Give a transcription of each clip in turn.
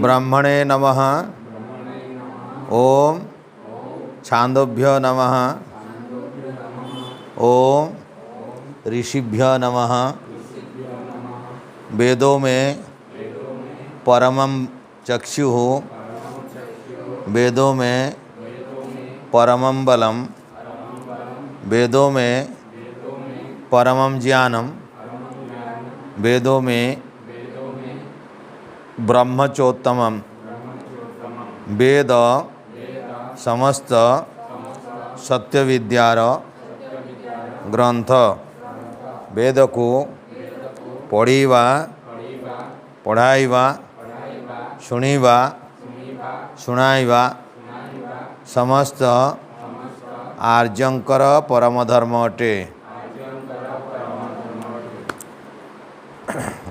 ब्रह्मणे नमः। ओम छांदोभ्यो नमः। ओम ऋषिभ्यो नमः। वेदों में परमं चक्षुः, वेदों में परमं बलम, वेदों में परमं ज्ञानम, वेदों में ब्रह्मचोत्तमम। वेद समस्त सत्य विद्यार ग्रंथ। वेद को पढ़ीवा, पढ़ाइवा, शुणीवा, शुणाइवा समस्त आर्यंकर परम धर्म अटे।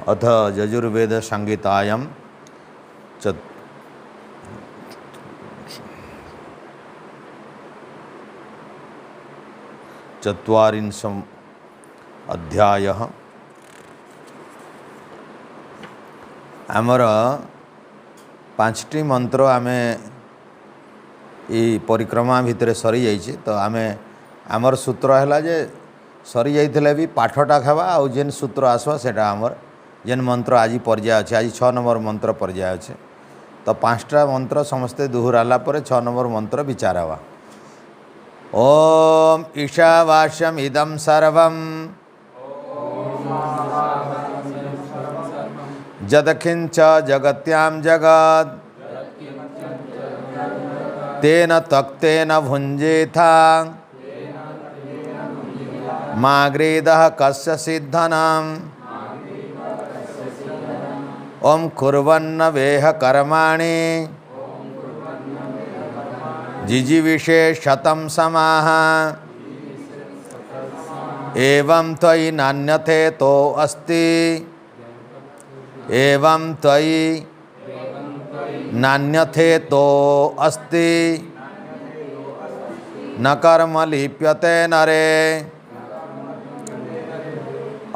अथ यजुर्वेद संहितायां चत्वारिंशः अध्यायः। आमर पांचटी मंत्र आमे ई परिक्रमा भितर सरी जाइए। तो आमे आमर सूत्र है जे सरी जाइए भी पाठटा खावा आउ जेन सूत्र आसवा सेटा आमर जेन मंत्र आज पर्याय अच्छे। आज 6 नंबर मंत्र पर्याय अच्छे। तो 5टा मंत्र समस्ते दोहराला पर 6 नंबर मंत्र विचार हवा। ओम ईशावास्यम इदं सर्वं जदखिंच जगत्यां जगत् तेन तक्तेन भुंजेथा माग्रेदः कस्य सिद्धनाम्। ओम कुर्वन्न वेह कर्माणि जिजीविषे शतं समाः एवं त्वयि नान्यथे तो अस्ति। एवं त्वयि नान्यथे तो अस्ति न कर्म लिप्यते नरे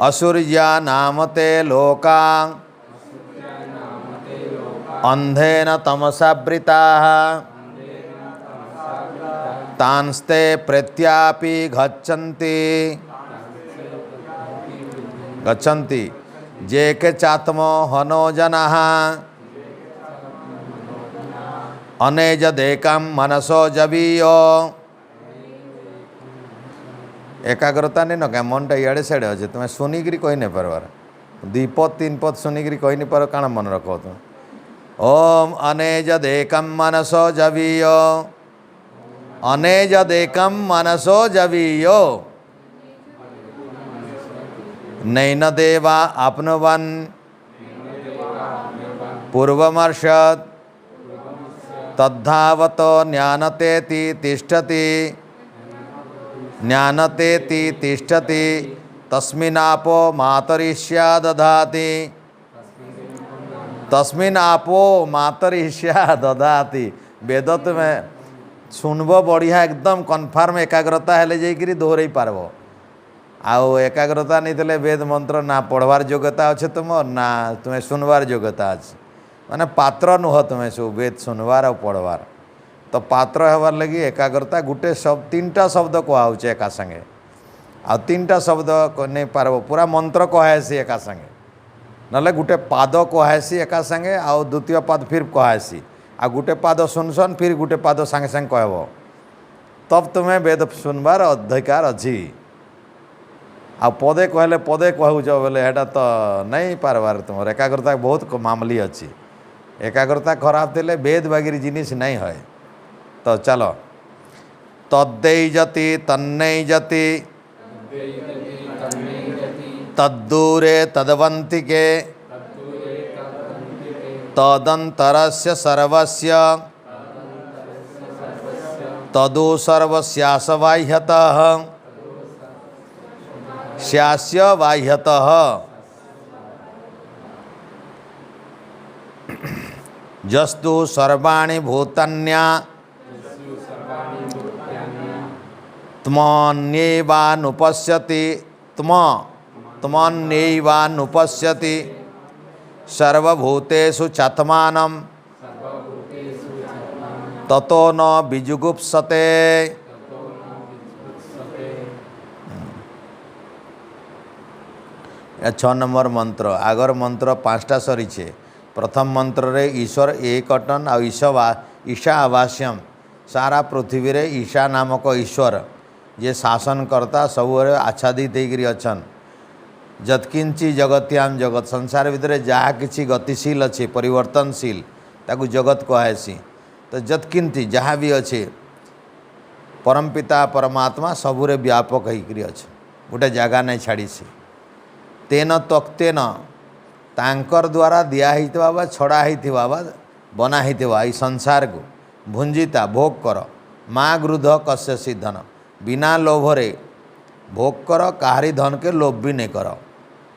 असुर्या नामते लोका अंधेन तमसावृताः तांस्ते प्रत्यापि गच्छन्ति जे के चात्मो हनो जनाः अनेज देकम मनसो जबीयो। एकाग्रता नहीं न क्या मन टा इे साइड अच्छे तुम्हें सुनिकी कही नहीं पार्बार 2 पद 3 पद सुनिकी कही नहीं पार काण मन रख तुम। ओम अनेज देकम मनसो जबीयो अनेज देकम मनसो जबीयो नैन देवा आपनुवन पूर्वमर्षद तद्धावतो ज्ञानतेति तिष्ठति ज्ञानतेति तिष्ठति तस्मिनापो मातरिष्या दधाति तस्मिनापो मातरिष्या दधाति। वेद तुम्हें सुनब बढ़िया एकदम कन्फर्म एकाग्रता हेले जाइकरी दोहरई पारब। आउ एकाग्रता नहीं थे वेद मंत्र ना पढ़वार योग्यता अच्छे तुम ना तुम्हें सुनवार योग्यता अच्छे। माने पात्र नुह तुम्हें सब वेद सुनवार और पढ़वार। तो पात्र हबार लगी एकाग्रता गोटे सब 3टा शब्द कहुचे एका संगे आ 3टा शब्द नहीं पारब पूरा मंत्र कहेसी एका संगे नले गोटे पाद कहेसी एका संगे आउ द्वितीय पाद फिर कहेसी आ गोटे पाद सुनसन फिर गोटे पाद संगे संगे कहब तब तुम्हें वेद सुनवार अधिकार अच्छी। आ पदे कहले पदे कहूच बोले हेटा तो नहीं पारबार तुम एकाग्रता बहुत मामली अच्छी। एकाग्रता खराब थे वेद बागिरी जिनिस नहीं है। तो चलो तद्दैजति तन्नैजति तद्दूरे तद्वन्तिके तदन्तरस्य सर्वस्य तदु सर्वस्यास्य बाह्यतः स्यास्य बाह्यतः जस्तु सर्वाणि भूतान्या त्मन्येवानुपश्यति त्मन्येवानुपश्यति सर्वभूतेषु चात्मानं ततो न बिजुगुप्सते। 6 नंबर मंत्र आगर मंत्र 5टा सरीचे। प्रथम मंत्र रे ईश्वर एक अटन आ ईशा आवास्यम सारा पृथ्वी रे ईशा नामक ईश्वर जे शासन करता सबुरे आच्छादित होकर अछन। जत्किंची जगत्याम जगत संसार भितर जहाँ किसी गतिशील अच्छे परिवर्तनशील ताकू जगत कहेसी। तो जत्किंची जहाँ भी अच्छे परमपिता परमात्मा सबुरे व्यापक होकर अच्छे गोटे जगह नहीं छाड़ी सी। तेन तक्तेन तांकर द्वारा दिया बा छड़ा होता बा बना होता संसार को भुंजिता भोग कर माँ गृध कस्य सिद्धन बिना लोभरे भोग कर काहारी धन के लोभ भी नहीं कर।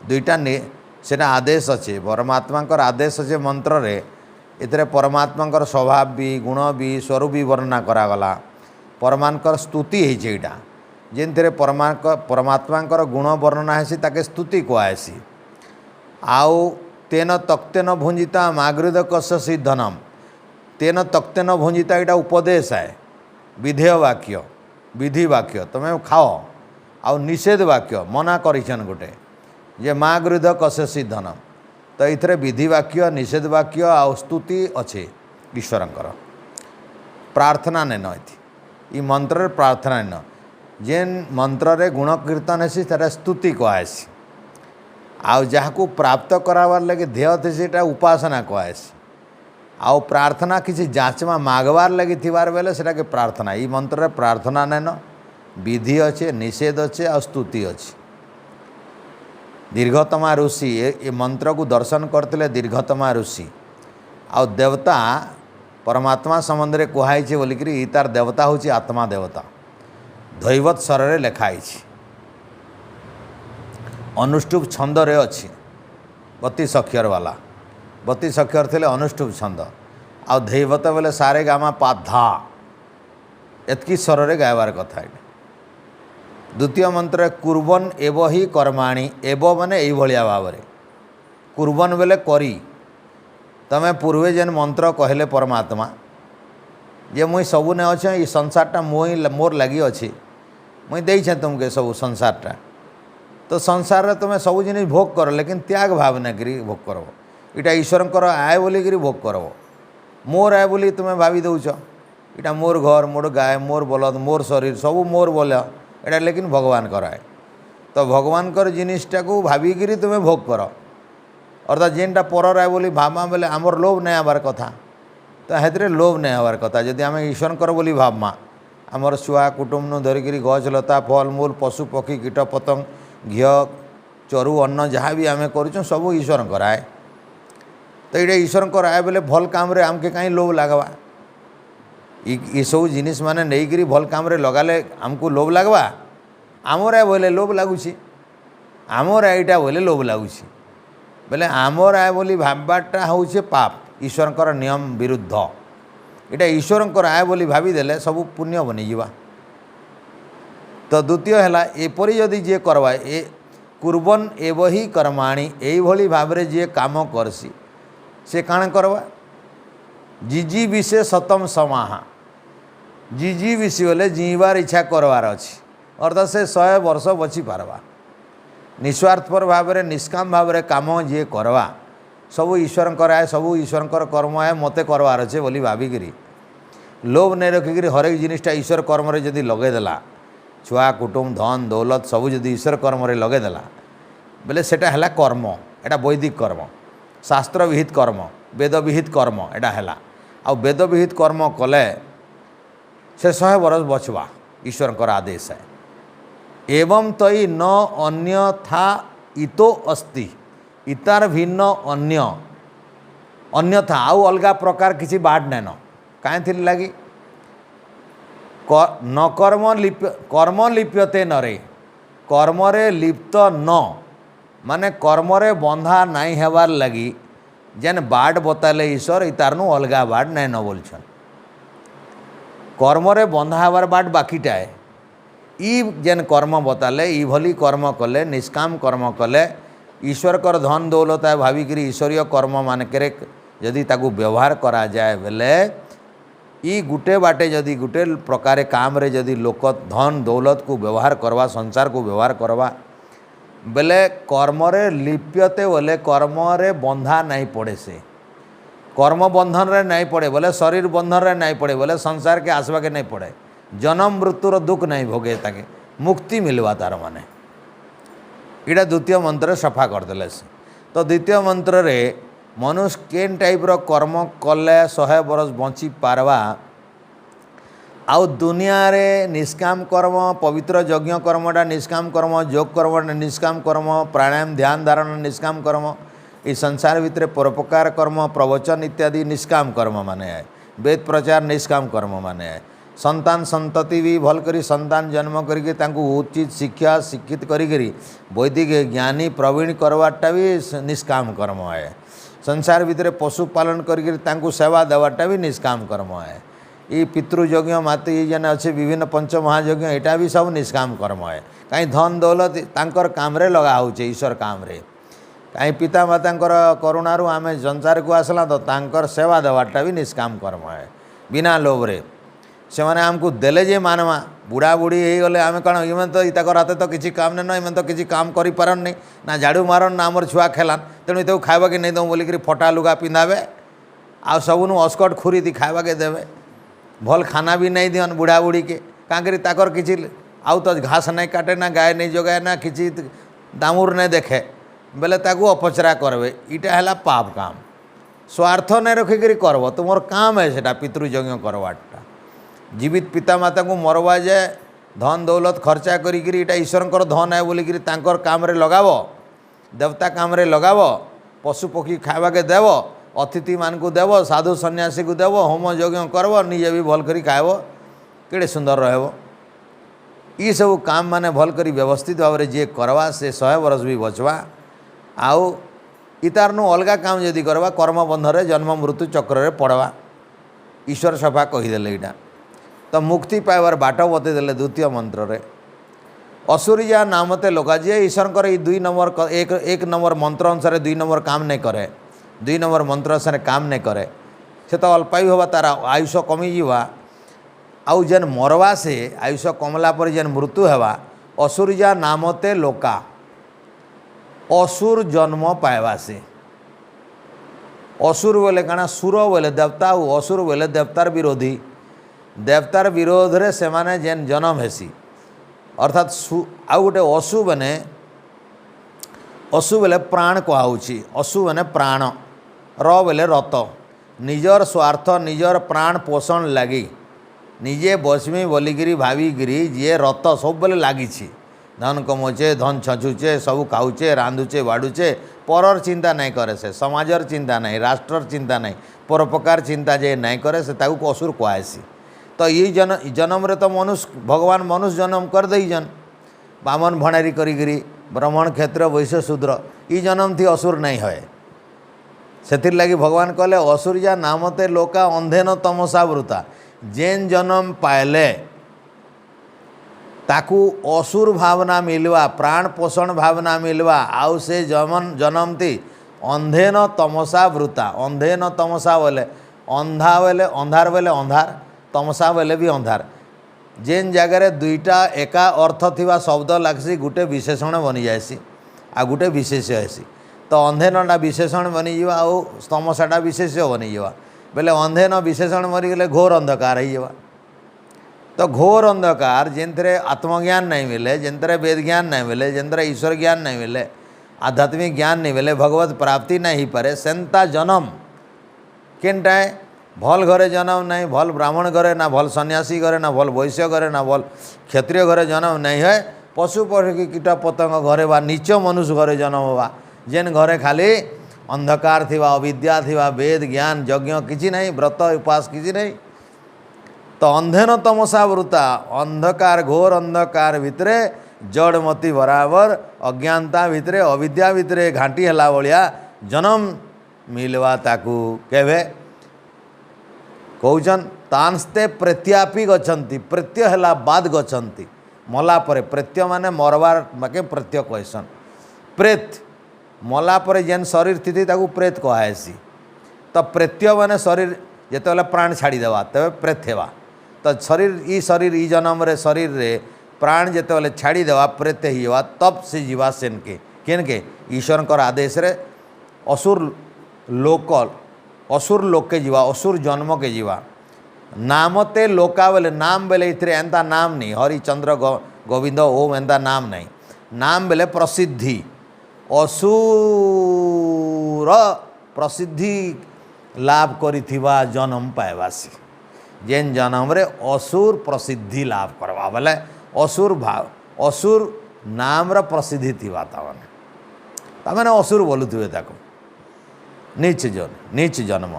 दुईटा सेटा आदेश अच्छे परमात्मा आदेश अच्छे मंत्र रे इतरे परमात्मा स्वभाव भी गुण भी स्वरूप भी वर्णना करागला। परमात्मा स्तुति होईटा जेनथिरे परमात्मा गुण वर्णना हेसी ताके स्तुति कहेसी। आउ तेन तक्तेन भुंजिता मागृद कस्य सिद्धनम तेन तक्तेन भुंजिता यहाँ उपदेश है विधेय वाक्य विधि वाक्य तुम्हें खाओ आउ निषेध वाक्य मना करिछन गोटे जे माँ गृध कस्य सिद्धनम। तो इथरे विधि वाक्य निषेध वाक्य आउ स्तुति अच्छे ईश्वरंकर प्रार्थना नेन ये मंत्र प्रार्थना नेन जेन मंत्र रे गुण कीर्तन हेसी तेरा स्तुति कहेसी। आउ जहाँ प्राप्त करावार लगे ध्येय थे सेटा उपासना कहेसी। आउ प्रार्थना किसी जांचमा मागवार लगी थिबार बेले सेटा के प्रार्थना ये मंत्र रे प्रार्थना नेन विधि अच्छे निषेध अच्छे आ स्तुति अच्छे। दीर्घतमा ऋषि ये मंत्र को दर्शन करते दीर्घतमा ऋषि आउ देवता परमात्मा संबंध में कहुई बोलिकी तार देवता हूँ आत्मा देवता दैवत स्वरे लिखाई अनुष्टुप छंद रे अच्छी 32 अक्षर वाला 32 अक्षर थे अनुष्टुप छंद आ दैवत बोले सारे गामा पाधा एतकी स्वर रे गायबार कथा। द्वितीय मंत्र कुर्बन एव ही कर्माणी एव माने यही भाव में कुर्बन बेले करी तमें पूर्वे जेन मंत्र कहले परमात्मा जे मुई सबू ने अच्छे ये संसारटा मोर लगी अच्छी मुई देछे तुमके सब संसारटा। तो संसार रे तुम सब जिन भोग कर लेकिन त्याग भावना करी भोग कर इटा ईश्वर आय बोलिकी भोग कर मोर आय बोली तुम्हें भावी दौच इटा मोर घर मोर गाय मोर बलद मोर शरीर सब मोर बोल एटा लेकिन भगवान कराए। तो भगवान कर जिनिसटा को भाविकी तुम्हें भोग कर अर्थात जेनटा पर आए बोली भावमा बेले आमर लोभ नहीं आबार कथा। तो हेतरे लोभ नहीं आबार कथा जदि आम ईश्वर कर बोली भावमा आमर छुआ कुटुंब धरिकी गछ लता फल मूल पशु पक्षी कीट पतंग घी चरु अन्न जहाँ भी आम कर सब ईश्वर कराए। तो ये ईश्वर कराए बोले भल काम रे आमके कहीं लोभ लगवा ये सब जिनिस माने नहीं भल काम रे लगाले आमको लोभ लगवा आमर आय बोले लोभ लगुच आमर आईटा बोले लोभ लगुच बोले आमर आय बोली भावटा हूँ पाप ईश्वर नियम विरुद्ध यहाँ ईश्वर आय बोली भावीदेले सब पुण्य बनीजा। तो द्वितीय है एपरी जदि जी करवा ए कुर्बन एव ही कर्माणी यही भाव में जी काम करसी से काण करवा जिजी विषे सतम समाहा जिजी विषय बोले जीवार इच्छा करवार अच्छी अर्थात से 100 वर्ष बची पारवा निस्वार्थपर भाव में निष्काम भाव में काम जी करवा सब ईश्वर कराए सब ईश्वर कर्म है मते करवार अच्छे बोली भाविकी लोभ नहीं रखिकी हरेक जिनिसटा ईश्वर कर्म जदि लगेदेला छुआ कुटुंब धन दौलत सब जदि ईश्वर कर्म लगेदेला बोले सेटा है कर्म एटा वैदिक कर्म शास्त्र विहित कर्म वेद विहित कर्म एटा है आ वेद विहित कर्म कले से 100 वर्ष बचवा ईश्वर आदेश है। एवं तई न अन्यथा इतो अस्ति इतार भिन्न अन्य अन्यथा आउ अलगा प्रकार किसी बाट नैन कहीं लगी न कर्म लिप्यते नरे कर्मरे लिप्त न माने कर्मरे बंधा नहीं हेबार लगी जेन बाट बताले ईश्वर इतारनु अलगा बाट नहीं न बोलछन कर्मरे बंधा हेबार बाट बाकीटा है ई जेन कर्म बताले ई भली कर्म कले निष्काम कर्म कले ईश्वर कर धन दौलत है भाविकी ईश्वरीय कर्म मानक जदि ताकू व्यवहार करा जाए बेले ई गुटे बाटे जदि गुटे प्रकार काम रे जदि लोक धन दौलत को व्यवहार करवा संसार को व्यवहार करवा बेले कर्म रे लिप्यते बोले कर्म रे बंधा नहीं पड़े से कर्म बंधन रे नहीं पड़े बोले शरीर बंधन रे नहीं पड़े बोले संसार के आसवा के नहीं पड़े जन्म मृत्युर दुख नहीं भोगे ताके मुक्ति मिलवा तार माने इटा द्वितीय मंत्र सफा करदेले से तो द्वितीय मंत्र रे मनुष्य केन टाइप रो कर्म कले 100 बरस बंची पारवा आउ दुनिया रे निष्काम कर्म पवित्र यज्ञ कर्मटा निष्काम कर्म योग कर्म निष्काम कर्म प्राणायाम ध्यान धारण निष्काम कर्म ये संसार भितर परोपकार कर्म प्रवचन इत्यादि निष्काम कर्म माने है वेद प्रचार निष्काम कर्म माने है संतान संतति भी भल करी संतान जन्म करके तांको उचित शिक्षा शिक्षित करी वैदिक ज्ञानी प्रवीण करवाटा भी निष्काम कर्म है संसार भितर पशु पालन करके तांको सेवा देवाटा भी निष्काम कर्म है ये पितृयज्ञ मातृ ये जन अच्छे विभिन्न पंच महायज्ञ यहाँ भी सब निष्काम कर्म है कहीं धन दौलत तांकर काम रे लगा हो ईश्वर काम रे कहीं पिता मातांकर करुणारू आम संसार को आसला तो तांकर सेवा देवाटा भी निष्काम कर्म है बिना लोभ रे से मैंने आमको देले जे मानवा बुढ़ा बुढ़ी हो गले आम कौन इमें तो इताकर हाथ तो किसी काम नहीं इमें तो किसी काम कर पारन नहीं ना झाड़ू मारन ना आमर छुआ खेलान तेणु इतने खावा के नहीं दऊँ बोलिक फटा लुगा पिंधावे आ सबू अस्कट खुरी दी खावा के देवे भल खाना भी नहीं दियन बुढ़ा बुढ़ी के कहीं ताकर किसी आउ तो घास नहीं काटे ना गाय नहीं जगाए ना किसी दामुर नहीं देखे बेले ताकू अपचरा करवे इटा है पाप काम स्वार्थ नहीं रखिक करब तुम काम है सेटा पितृयज्ञ करवाटा जीवित पिता माता को मरवा जाए धन दौलत खर्चा करी इटा ईश्वर धन है बोलिक काम रे लगाव देवता काम रे लगाव पशु पक्षी खावा के देव अतिथि मान को देव साधु सन्यासी को देव होम यज्ञ करव निजे भी भल करी खाएब केड़े सुंदर रहब ये सब काम माने भल करी व्यवस्थित भाव में जी करवा से 100 बरस भी बचवा आउ इतार अलगा काम जदि करवा कर्म बंधरे जन्म मृत्यु चक्र रे पड़वा ईश्वर सफा कहीदेले यहाँ तो मुक्ति पाइबार बाट बतईदे द्वितीय मंत्र रे असुरिया नामते लोका जी ईश्वर ये 2 नंबर एक नंबर मंत्र अनुसार 2 नंबर काम नहीं करे 2 नंबर मंत्र अनुसार काम नहीं करे से तो अल्पायु हवा तार आयुष कमिजा आउ जेन मरवा से आयुष कमला पर जेन मृत्यु हवा असुरिया नामते लोका असुर जन्म पाइबा से असुर बोले काना सुर बोले देवता और असुर बोले देवतार विरोधी देवतार विरोध रे से माने जेन जन्म हेसी अर्थात आउ गोटे असु बोले प्राण कहुची असु बने प्राण र बोले रत निजर स्वार्थ निजर प्राण पोषण लगी निजे बसमी बोलिकी भाविकी जी रत सब बेले लगी धन कमौचे धन छचुचे सब खाऊचे रांधुचे बाड़ुचे परर चिंता नहीं करे से समाजर चिंता नहीं राष्ट्रर चिंता नहीं परोपकार चिंता जे नहीं करे से ताकू असुर कहेसी तो ये जन्म रे तो मनुष्य भगवान मनुष्य जन्म कर देजन बामन भणारी करी ब्राह्मण क्षेत्र वैश्य शूद्र ये जन्म थी असुर नहीं है से लगी भगवान कहले असुरिया नामते लोका अंधेन तमसा वृता जेन जन्म पाइले ताकू असुर भावना मिलवा प्राण पोषण भावना मिलवा आउ से जन्म थी अंधेन तमसा वृता अंधेन तमसा बोले अंधा बोले अंधार बोले अंधार तमसा बोले भी अंधार जेन जगार दुईटा एका अर्थ थिबा शब्द लागसी गुटे विशेषण बनी जाएसी आ गुटे विशेष्य हेसी तो अंधेनटा विशेषण बनीजा आउ तमसाटा विशेष्य बनीजा बेले अंधेन विशेषण मरीगले घोर अंधकार हो तो घोर अंधकार जिनथे आत्मज्ञान नहीं मिले जिनथे वेद ज्ञान नहीं मिले जिनथे ईश्वर ज्ञान नहीं मिले आध्यात्मिक ज्ञान नहीं मिले भगवत प्राप्ति नहीं हो पारे सेंता जन्म केनटा भल घरे जन्म नहीं भल ब्राह्मण घरे ना भल सन्यासी घरे ना भल वैश्य घरे ना भल क्षत्रिय घरे जन्म नहीं है पशु पक्षी कीट पतंग घरे वा नीच मनुष्य घरे जन्म हुआ जेन घरे खाली अंधकार थिबा अविद्या थिबा वेद ज्ञान यज्ञ किसी नहीं व्रत उपास किसी नहीं तो अंधेन तमसा वृता अंधकार घोर अंधकार भितरे जड़मती बराबर अज्ञानता भितरे अविद्या भितरे घाटी हला भलिया जन्म मिलवा ताकू केवे कौचन तांस्ते प्रत्यापी गच्छन्ति प्रत्यय हला बाद गच्छन्ति मला परे प्रत्यय माने मरवार माके प्रत्यय कहसन प्रेत मला परे जेन शरीर स्थिति ताकू प्रेत कहासी तो प्रत्यय माने शरीर जिते बेले प्राण छाड़देवा तेज प्रेत हेवा तो शरीर ई जन्म रे शरीर रे प्राण जिते बेले छाड़देवा प्रेत ही तब से जीवा सेन के ईश्वर आदेश रे असुर लोक के जीवा असुर जन्म के जीवा नामते लोका बेले नाम बेले इतरे एंता नाम नहीं हरिचंद्र गोविंद ओम एंता नाम नहीं नाम बेले प्रसिद्धि असुर प्रसिद्धि लाभ करिथिबा जन्म पाएबासी जेन जन्म रे असुर प्रसिद्धि लाभ करवा बेले असुर भाव असुर नाम रा प्रसिद्धि थिबा तामाने असुर बोलुथिबे ताको नीच जन्म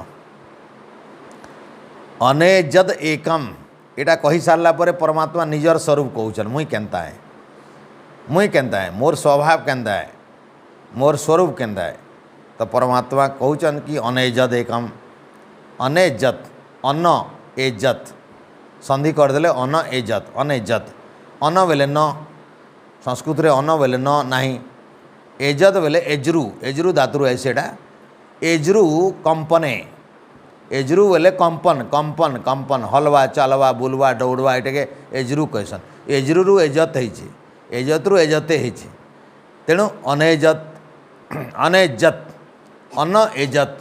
अनेजद एकम एटा कही सारला परे परमात्मा निजर स्वरूप कहउछन मुई केनता है मोर स्वभाव केनता है मोर स्वरूप केनता है तो परमात्मा कहउछन कि अनेजद एकम अनेजत अन्न एजत संधि करदेले अन्न एजत अनेजत अन्न बेले न संस्कृत रे अन्न बेले न नाही एजत बेले एजरू धातुर है सेटा एजरू कंपने एजरू बेले कंपन कंपन कंपन हलवा चलवा बुलवा दौड़वा ये एजरू कहसन एजरू एजत होती एजत्रु एजते होती तेणु अनेजत अनेजत अन्न एजत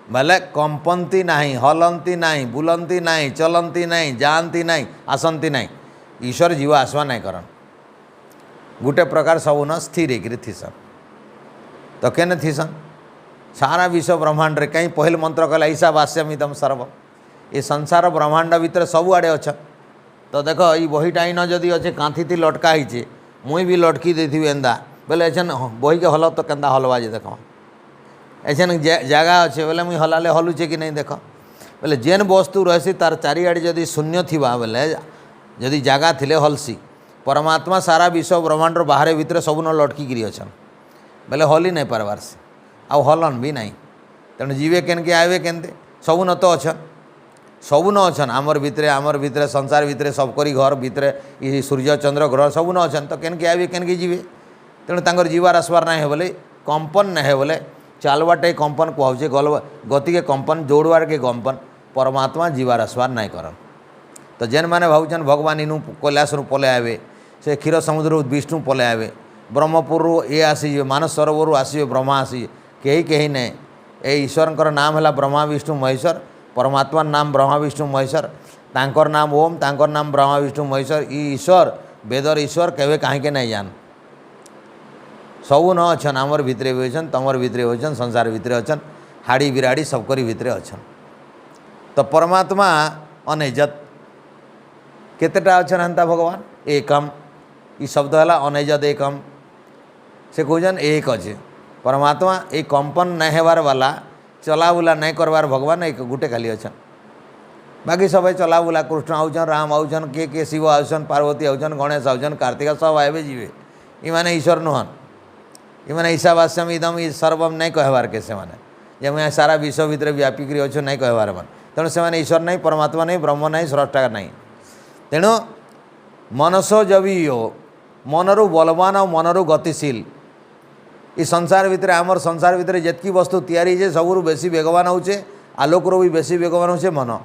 बेले कंपन्ति नहीं हलंती नहीं बुलंती नहीं चलंती नहीं जानती नहीं आसंती नहीं ईश्वर जीव आसवा नहीं करन गोटे प्रकार सब न स्थिर होकर थीसन तो केने थीसन सारा विश्व ब्रह्मांड रे कहीं पहल मंत्र कहला ईशा वास्यमिदम सर्व ये संसार ब्रह्मांड भितर सबुआड़े अच्छा तो देख ये बहीटा इन जदि अच्छे कांथी थी लटका ही मुई भी लटकी देथी एंदा बोले एछन बही के हल तो केंदा हलवा जे देख एछन जगह अच्छे बोले मुई हलाले हलुचे कि नहीं देख बोले जेन वस्तु रही तार चारिआड़े जदि शून्य थिबा बोले जदि जगह थिले हलसी परमात्मा सारा विश्व ब्रह्मांड बाहर भितर सब न लटकी अच्छन बोले हली नहीं पारबार से आउ हलन भी नहीं तेणु जीवे केनके आवे केनते सब न तो अच्छन सब न अच्छन आमर भितर संसार भितर सबकरी घर भितर ये सूर्य चंद्र ग्रह सब न अच्छन तो केनके आवे केनके जीवे तेणु तांकर जीवार आसबार नहीं है बोले कंपन नहीं है बोले चालवाटे कंपन कहुचे गति के कंपन जोड़वार के कंपन परमात्मा जीवार आसबार नहीं करन तो जेन मैंने भावुन भगवान इनू कैलाश पलै आवे से क्षीर समुद्र विष्णु पलै आवे ब्रह्मपुर ये आसीजे मानस सरोवर आसवे ब्रह्मा आसीजे कहीं कहीं नहीं ये ईश्वर नाम है ब्रह्मा विष्णु महेश्वर परमात्मा नाम ब्रह्मा विष्णु महेश्वर तांकर नाम ओम तांकर नाम ब्रह्मा विष्णु महेश्वर ईश्वर वेदर ईश्वर केवे कहीं के नहीं जान सब न अच्छन आमर भितरे भी अच्छन तमर भितरे अच्छन संसार भितरे अच्छन हाड़ी बिराड़ी सबकरी भितरे अच्छन तो परमात्मा अनेजत केतेटा अच्छन हंता भगवान एकम ई शब्द है अनेजत एकम से कहन एक अच्छे परमात्मा ये कंपन नहीं हेबार वाला चलाबुला नहीं करवार भगवान एक गुटे खाली अच्छन बाकी सब चलाबुला कृष्ण आउछन राम आउछन के शिव आउछन पार्वती आउछन गणेश आउछन कार्तिक सब आए जीवे ये माने ईश्वर नुहन ये मैंने ईशावास्यम इदम ई सर्वम नहीं कहबार के से माने जे मैं सारा विश्व भितर व्यापिक अच्छे नहीं कहबार मन तेणु से माने ईश्वर नहीं परमात्मा नहीं ब्रह्म नहीं स्रष्टा नहीं तेणु मनसो जवीयो मनरु बलवान और मनरु गतिशील ये संसार भितर आमर संसार भितर जितकी वस्तु तैयारी है सबुरु बेसी वेगवान होचे आलोकर भी बेसी वेगवान होचे मन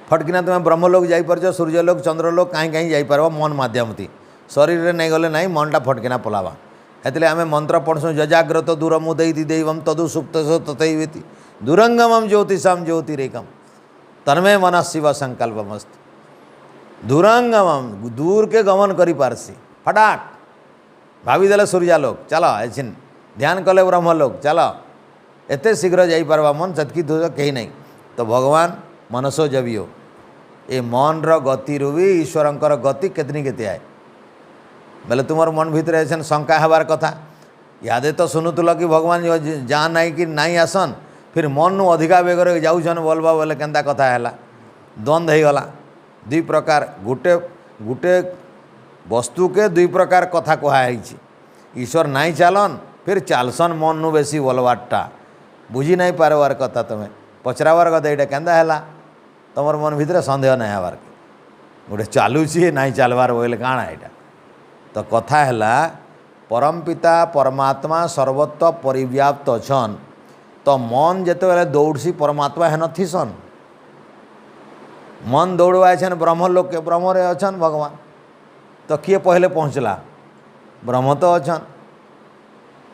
फटकिना तुम ब्रह्मलोक जापर सूर्यलोक चंद्रलोक कहीं कहीं जापर मन माध्यम थी शरीर रे नहीं गले नहीं मनटा फटकिना पलावा हेतले आमे मंत्र पढ़सु जजाग्रत दूरमुदयति दैवम तदु सुप्त तथैवेति दूरंगमम ज्योतिषाम ज्योतिरेकम तन्मे मन शिव संकल्पमस्त दूरंगमम दूर के गमन करी पारसी फटाट भावीदेले सूर्यालोक चल एछिन ध्यान कले ब्रह्मलोक चल एते शीघ्र जाइपारवा मन जतकी दूर कहीं नहीं तो भगवान मनसो जबियो ये मन गति भी ईश्वरंकर गति केतनी केते आए बोले तुम मन भितर ऐसा शंका हबार कथा यादे तो शुणुल कि भगवान जा नहीं कि नहीं आसन फिर मन नु अधिका बेगर जाऊन बोलबा बोले केंता कथा है द्वंद्व हो गला दुई प्रकार गुटे गुटे वस्तु के दुई प्रकार कथा कहुई ईश्वर नहीं चालन फिर चालसन मन नु बेसी बोलवारटा बुझी नहीं पारवार कथा तुम्हें पचरावार कथा यहाँ केंदा है तुम मन भितर सन्देह नहीं हबार गोटे चलुची नहीं चलवार बोले काଣା यहाँ तो कथा है परमपिता परमात्मा सर्वत्र परिव्याप्त अछन तो मन जिते दौड़सी परमात्मा है नथीसन मन दौड़वा छन ब्रह्मलोक के ब्रह्म रे अछन भगवान तो किए पहले पहुँचला ब्रह्म तो अछन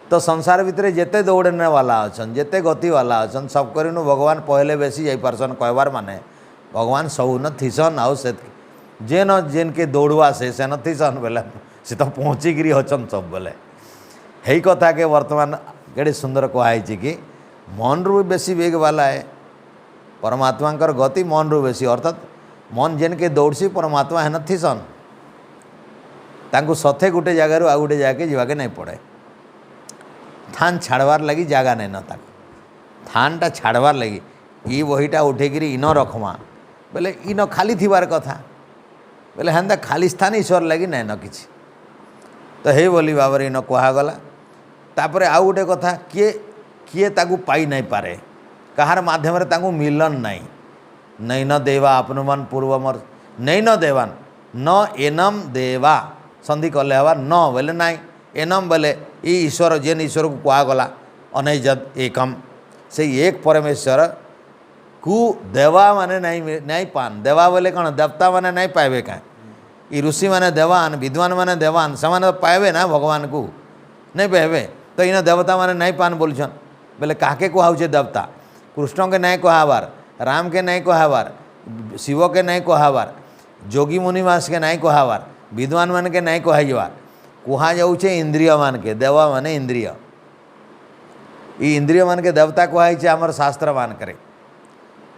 तो संसार भितर जेते दौड़ने वाला अछन जेते गति वाला अछन सब करिनु भगवान पहले बेसी जाई पारसन कहबार माने भगवान सब न थीसन आउ से जेन जेन के दौड़वा से न थीसन बोले से तो पहुँचिकी अछन सब बोले यही कथा के वर्तमान केड़े सुंदर कहुई कि मन रु बेसी वेग वाला है परमात्मा गति मन रु बेसी अर्थात मन जेन के दौड़सी परमात्मा है नथीसन तांकु सथे गोटे जगार आ गोटे जगह जाके नहीं पड़े थान छाड़वार लगी जगह नहीं न थानटा छाड़वार लगी ई बहीटा उठेकरी इन रखमा बोले इन खाली थीबार कथा बोले हेन्ता खाली स्थान ईश्वर लगी नहीं न किसी तो हे बोली भाव इन कहगला तापर आउ गोटे कथा किए किए ताकू पाई नहीं पारे कहार माध्यम रे ताकू मिलन नहीं नहीं न देवा आपनुमान पूर्वमर नहीं न देवान न एनम देवा संधि कले हवा न बोले नाई एनम बोले ई ईश्वर जेन ईश्वर को कहगला अनैजद एकम से एक परमेश्वर कु देवा माने नहीं पान देवा बोले कौन देवता माने नहीं पाइबे क्या ई ऋषि माने देवान विद्वान माने देवान से पाइबे ना भगवान को नहीं पाइबे तो इन देवता माने नहीं पान बोलछन बोले काके कहुचे देवता कृष्ण के नहीं कहाबार राम के नहीं कहाबार शिव के नहीं कहाबार जोगी मुनिवास के नहीं कहाबार विद्वान मान के नहीं कहाइबार कहा जाऊे इंद्रिय मान के देवा माने इंद्रिय ई इंद्रिय मान के देवता कहुई आमर शास्त्र मान करे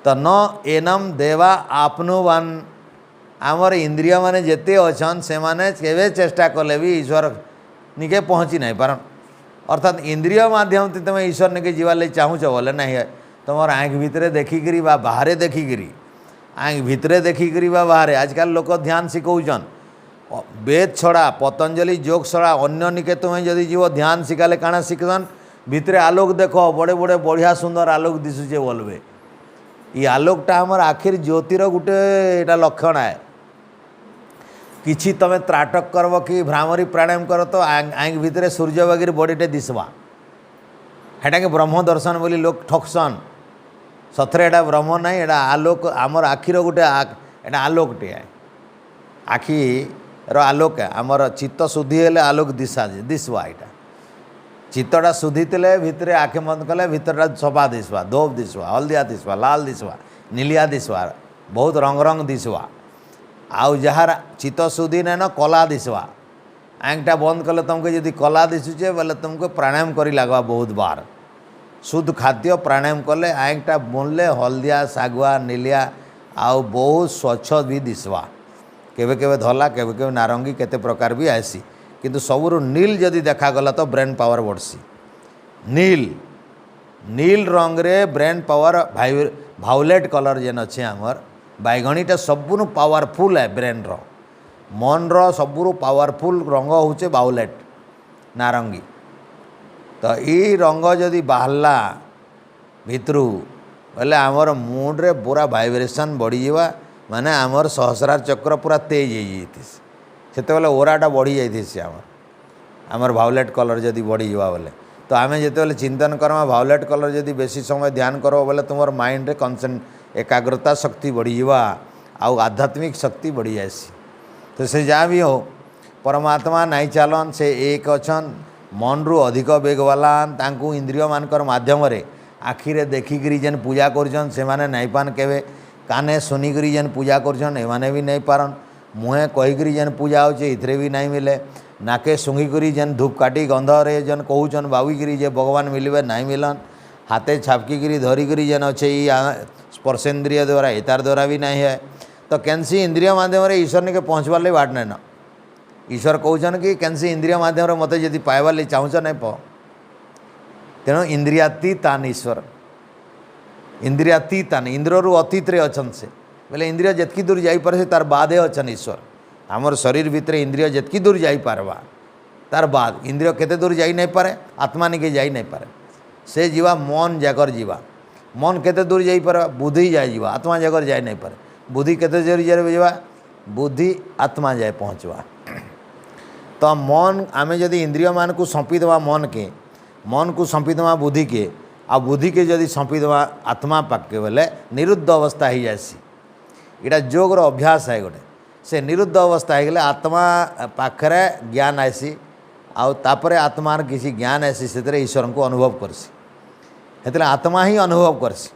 तो न एनम देवा आपनुवान आमर इंद्रिय माने जेते अछन से माने केवे चेष्टा कले भी ईश्वर निके पहुँची नहीं पारन अर्थात इंद्रिय माध्यम तुम ईश्वर निके जीवार चाहूच बोले नहीं है तुम आँख भितर देखिकी बाहर देखिकी आँख भितर देखिकी बाहर आजकल लोक ध्यान शिखौन वेद छड़ा पतंजलि योग छड़ा अन्य निके तुम्हें जदि जीव ध्यान शिखाले काଣା शिखन भितर आलोक देख बड़े बड़े बढ़िया सुंदर आलोक दिशुचे बोलबे ये आलोकटा आमर आखिर ज्योतिर गोटे एटा लक्षण है किछि तमें त्राटक करब कि भ्रामरी प्राणायाम कर तो आँख भितर सूर्य वगैरह बड़ीटे दिशवा हेटा के ब्रह्म दर्शन बोली लोक ठकसन सथरे एटा ब्रह्म नहीं एटा आलोक आमर आखिर गोटे एटा आलोकटे आखि आलोक आमर चित्त शुद्धि हेले आलोक दिशा दिशवा यहाँ चित्तटा शुद्धि थे भितर आँख बंद कले भितरटा सफा दिशवा धोप दिशवा हल्दिया दिशवा लाल दिशवा नीलिया दिशवा बहुत रंग रंग दिशवा आउ जार चित्त शुद्धि नहीं न कला दिशवा आँखटा बंद कले तुमको यदि कला दिशुचे बोले तुमको प्राणायाम करी लगवा बहुत बार शुद्ध खाद्य प्राणायाम कले आँखटा बुनले हल्दिया सागुआ नीलिया आउ बहुत स्वच्छ भी दिशवा केवे केवे धला केवे केवे नारंगी केते प्रकार भी आसी किंतु सबुरु नील जदि देखागला तो ब्रेन पावर बढ़सी नील नील रंग रे ब्रेन पावर भायोलेट कलर जेन अच्छे आमर बैगणीटा सबुनु पावरफुल है ब्रेन रो मन रो सबुरु पावरफुल रंग होचे भायोलेट नारंगी तो ये रंग जदि बाहरला भितरू बोले आमर मूड रे पूरा वाइब्रेशन बढ़ी जावा माने आमर सहस्रार चक्र पूरा तेज हो सेते ओराटा बढ़ी जाइए आमर भायोलेट कलर जदि बढ़ी जावा बोले तो आम जिते चिंतन करमा भायोलेट कलर जदि बेसी समय ध्यान कर बोले तुम माइंड रे कनसेंट एकाग्रता शक्ति बढ़ी जावा आउ आध्यात्मिक शक्ति बढ़ी जासी तो से जहाँ भी हो परमात्मा नहीं चालन से एक अछन मन रु अधिक बेग वाला तांकु इंद्रिय मानकर माध्यम रे आखिरे देखिकी जेन पूजा करछन से माने नहीं पान केवे काने सुनिकी जेन पूजा करछन एमाने भी नहीं पारन मुहे कहीकरी जेन पूजा होचे इथरे भी नहीं मिले नाके सुंघिकी जेन धूपकाठी गंधरे जेन कहूचन बाविकी जे भगवान मिलबे नहीं मिलन हाथे छापकिकी धरिकी जेन अच्छे स्पर्शेन्द्रिय द्वारा एतार द्वारा भी नहीं है तो कैंसी इंद्रिय माध्यम रे ईश्वर ने के पहुँचवार लगे बाट नहीं न ईश्वर कहउछन कि कैंसी इंद्रिय माध्यम रे मते यदि पाइबार लगे चाहूच नहीं प तेणु इंद्रियातीतान ईश्वर इंद्रियातीतान इंद्र रु अतीत रे अछन से बोले इंद्रिय जितकी दूर जापे तार बादे अछन ईश्वर आमर शरीर भितर इंद्रिय जितकी दूर जापारवा तार बाद इंद्रिय केते दूर जाई नहीं पारे आत्मा निके जाई नहीं पारे से जीवा मन जाकर जीवा मन केते दूर जापार बुद्धि जाए जीवा आत्मा जाकर जाए नहीं पारे बुद्धि केते दूर जावा बुद्धि आत्मा जाए पहुँचवा तो मन आमे जदि इंद्रिय मान को सौंपी देवा मन को सौंपी देवा बुद्धि के आ बुद्धि के जदि सौंपी देवा आत्मा पाके बोले निरुद्ध अवस्था हो जासी। इटा जोगर अभ्यास है गोटे से निरुद्ध अवस्था हो गले आत्मा पाखरे ज्ञान आसी आउे आत्मार किसी ज्ञान आसी से ईश्वर को अनुभव करसी हेतले आत्मा ही अनुभव करसी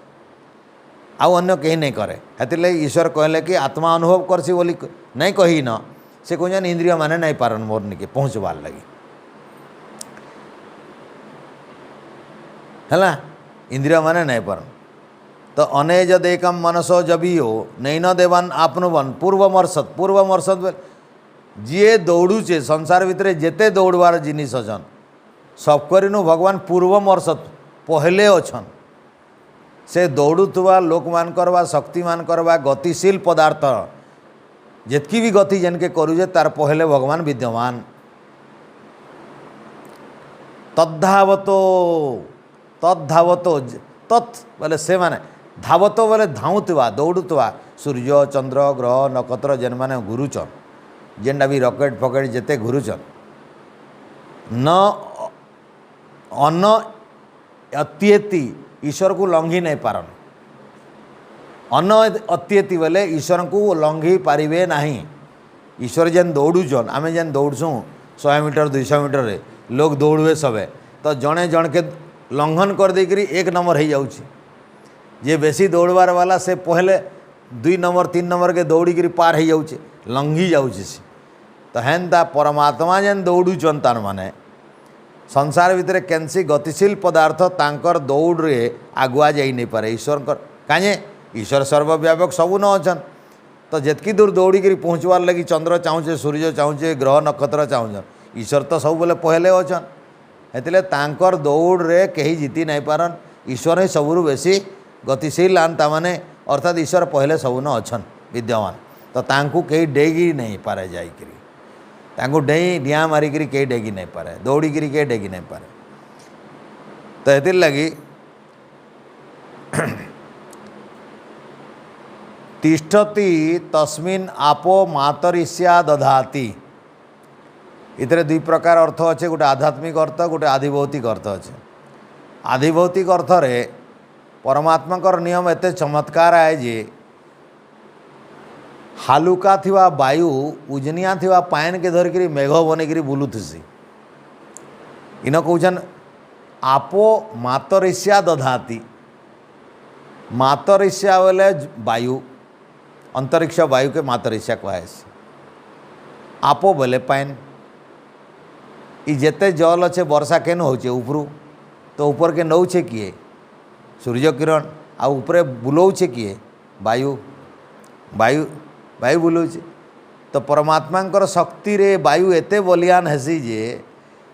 आउ अन्य कहीं नहीं करे हेतले ईश्वर कहले कि आत्मा अनुभव करसी बोली नहीं कही न से कहन इंद्रिय माने नहीं पारन मोर निके पहुँचबार लगी है इंद्रिय माने नहीं पारन तो अनेज देकम मनसो जबियो नहीं न देवान आपनुवन पूर्व मर्सद जी दौड़ुचे संसार भितर जेते दौड़बार जिनिस अछन सबकरिनु भगवान पूर्व मर्सद पहले अछन से दौड़ुवा लोक मानकर बा शक्ति मानकर बा गतिशील पदार्थ जितकी भी गति जेनके करुजे तार पहले भगवान विद्यमान तद्धावतो तत् बोले से माने धावतो बोले धाउतवा दौड़ुवा सूर्य चंद्र ग्रह नक्षत्र जेन माने घुरुचन जेनटा भी रकेट फकेट जेते घुरुचन न अन्न अत्येति ईश्वर को लंघी नहीं पारन अन्न अत्येति बोले ईश्वर को लंघी पारिबे नहीं ईश्वर जेन दौड़ुचन आमे जेन दौड़सूँ 100 मीटर 200 मीटर रे लोग दौड़े सबे तो जड़े जन के लंघन कर देकरी 1 नंबर हो जाउछि जे बेसी दौड़बार वाला से पहले 2 नंबर 3 नंबर के दौड़ी पार हो जाउछि लंघी जाउछि तो हेन्ता परमात्मा जेन दौड़ुचन तार माने संसार भितर केनसी गतिशील पदार्थ तांकर दौड़ रे आगुआ जाई नहीं पारे ईश्वर कहीं ईश्वर सर्वव्यापक सबू न अछन तो जितकी दूर दौड़ी पहुँचवार लगी चंद्र चाहूचे सूर्य चाहूचे ग्रह नक्षत्र चाहून ईश्वर तो सब बोले पहले अछन हेतले तांकर दौड़ रे कहीं जीति नहीं पारन ईश्वर ही सबुरु बेसी गतिशील आन तामाने अर्थात ईश्वर पहले सबू न अछन विद्यमान तो तांकु कहीं डेगी नहीं पारे जाइकरी तांकु डेई डिया मारिकी कहीं डेगी नहीं पारे दौड़ीकी कहीं डेगी नहीं पारे तो हेतिर लगी तिष्ठति तस्मिन् आपो मातरिष्या दधाति इतरे 2 प्रकार अर्थ अच्छे गोटे आध्यात्मिक अर्थ गोटे आधिभौतिक अर्थ अच्छे आधिभौतिक अर्थ रे परमात्मा नियम एते चमत्कार है जे हालुका थिवा वायु उजनिया थिवा पान के धरिकी मेघ बनईकरी बुलुथसी इन कौन आपो मातरिष्या दधाति मातरिष्या बोले वायु अंतरिक्ष वायु के मातरिष्या कहे आपो बोले पान ई जेते जल अच्छे वर्षा केन होचे उपरू तो ऊपर के नौचे किए सूर्य किरण आ ऊपरे बुलाऊे किए वायु वायु वायु बुलाऊे तो परमात्मा शक्ति रे वायु एते बलियान हेसी जे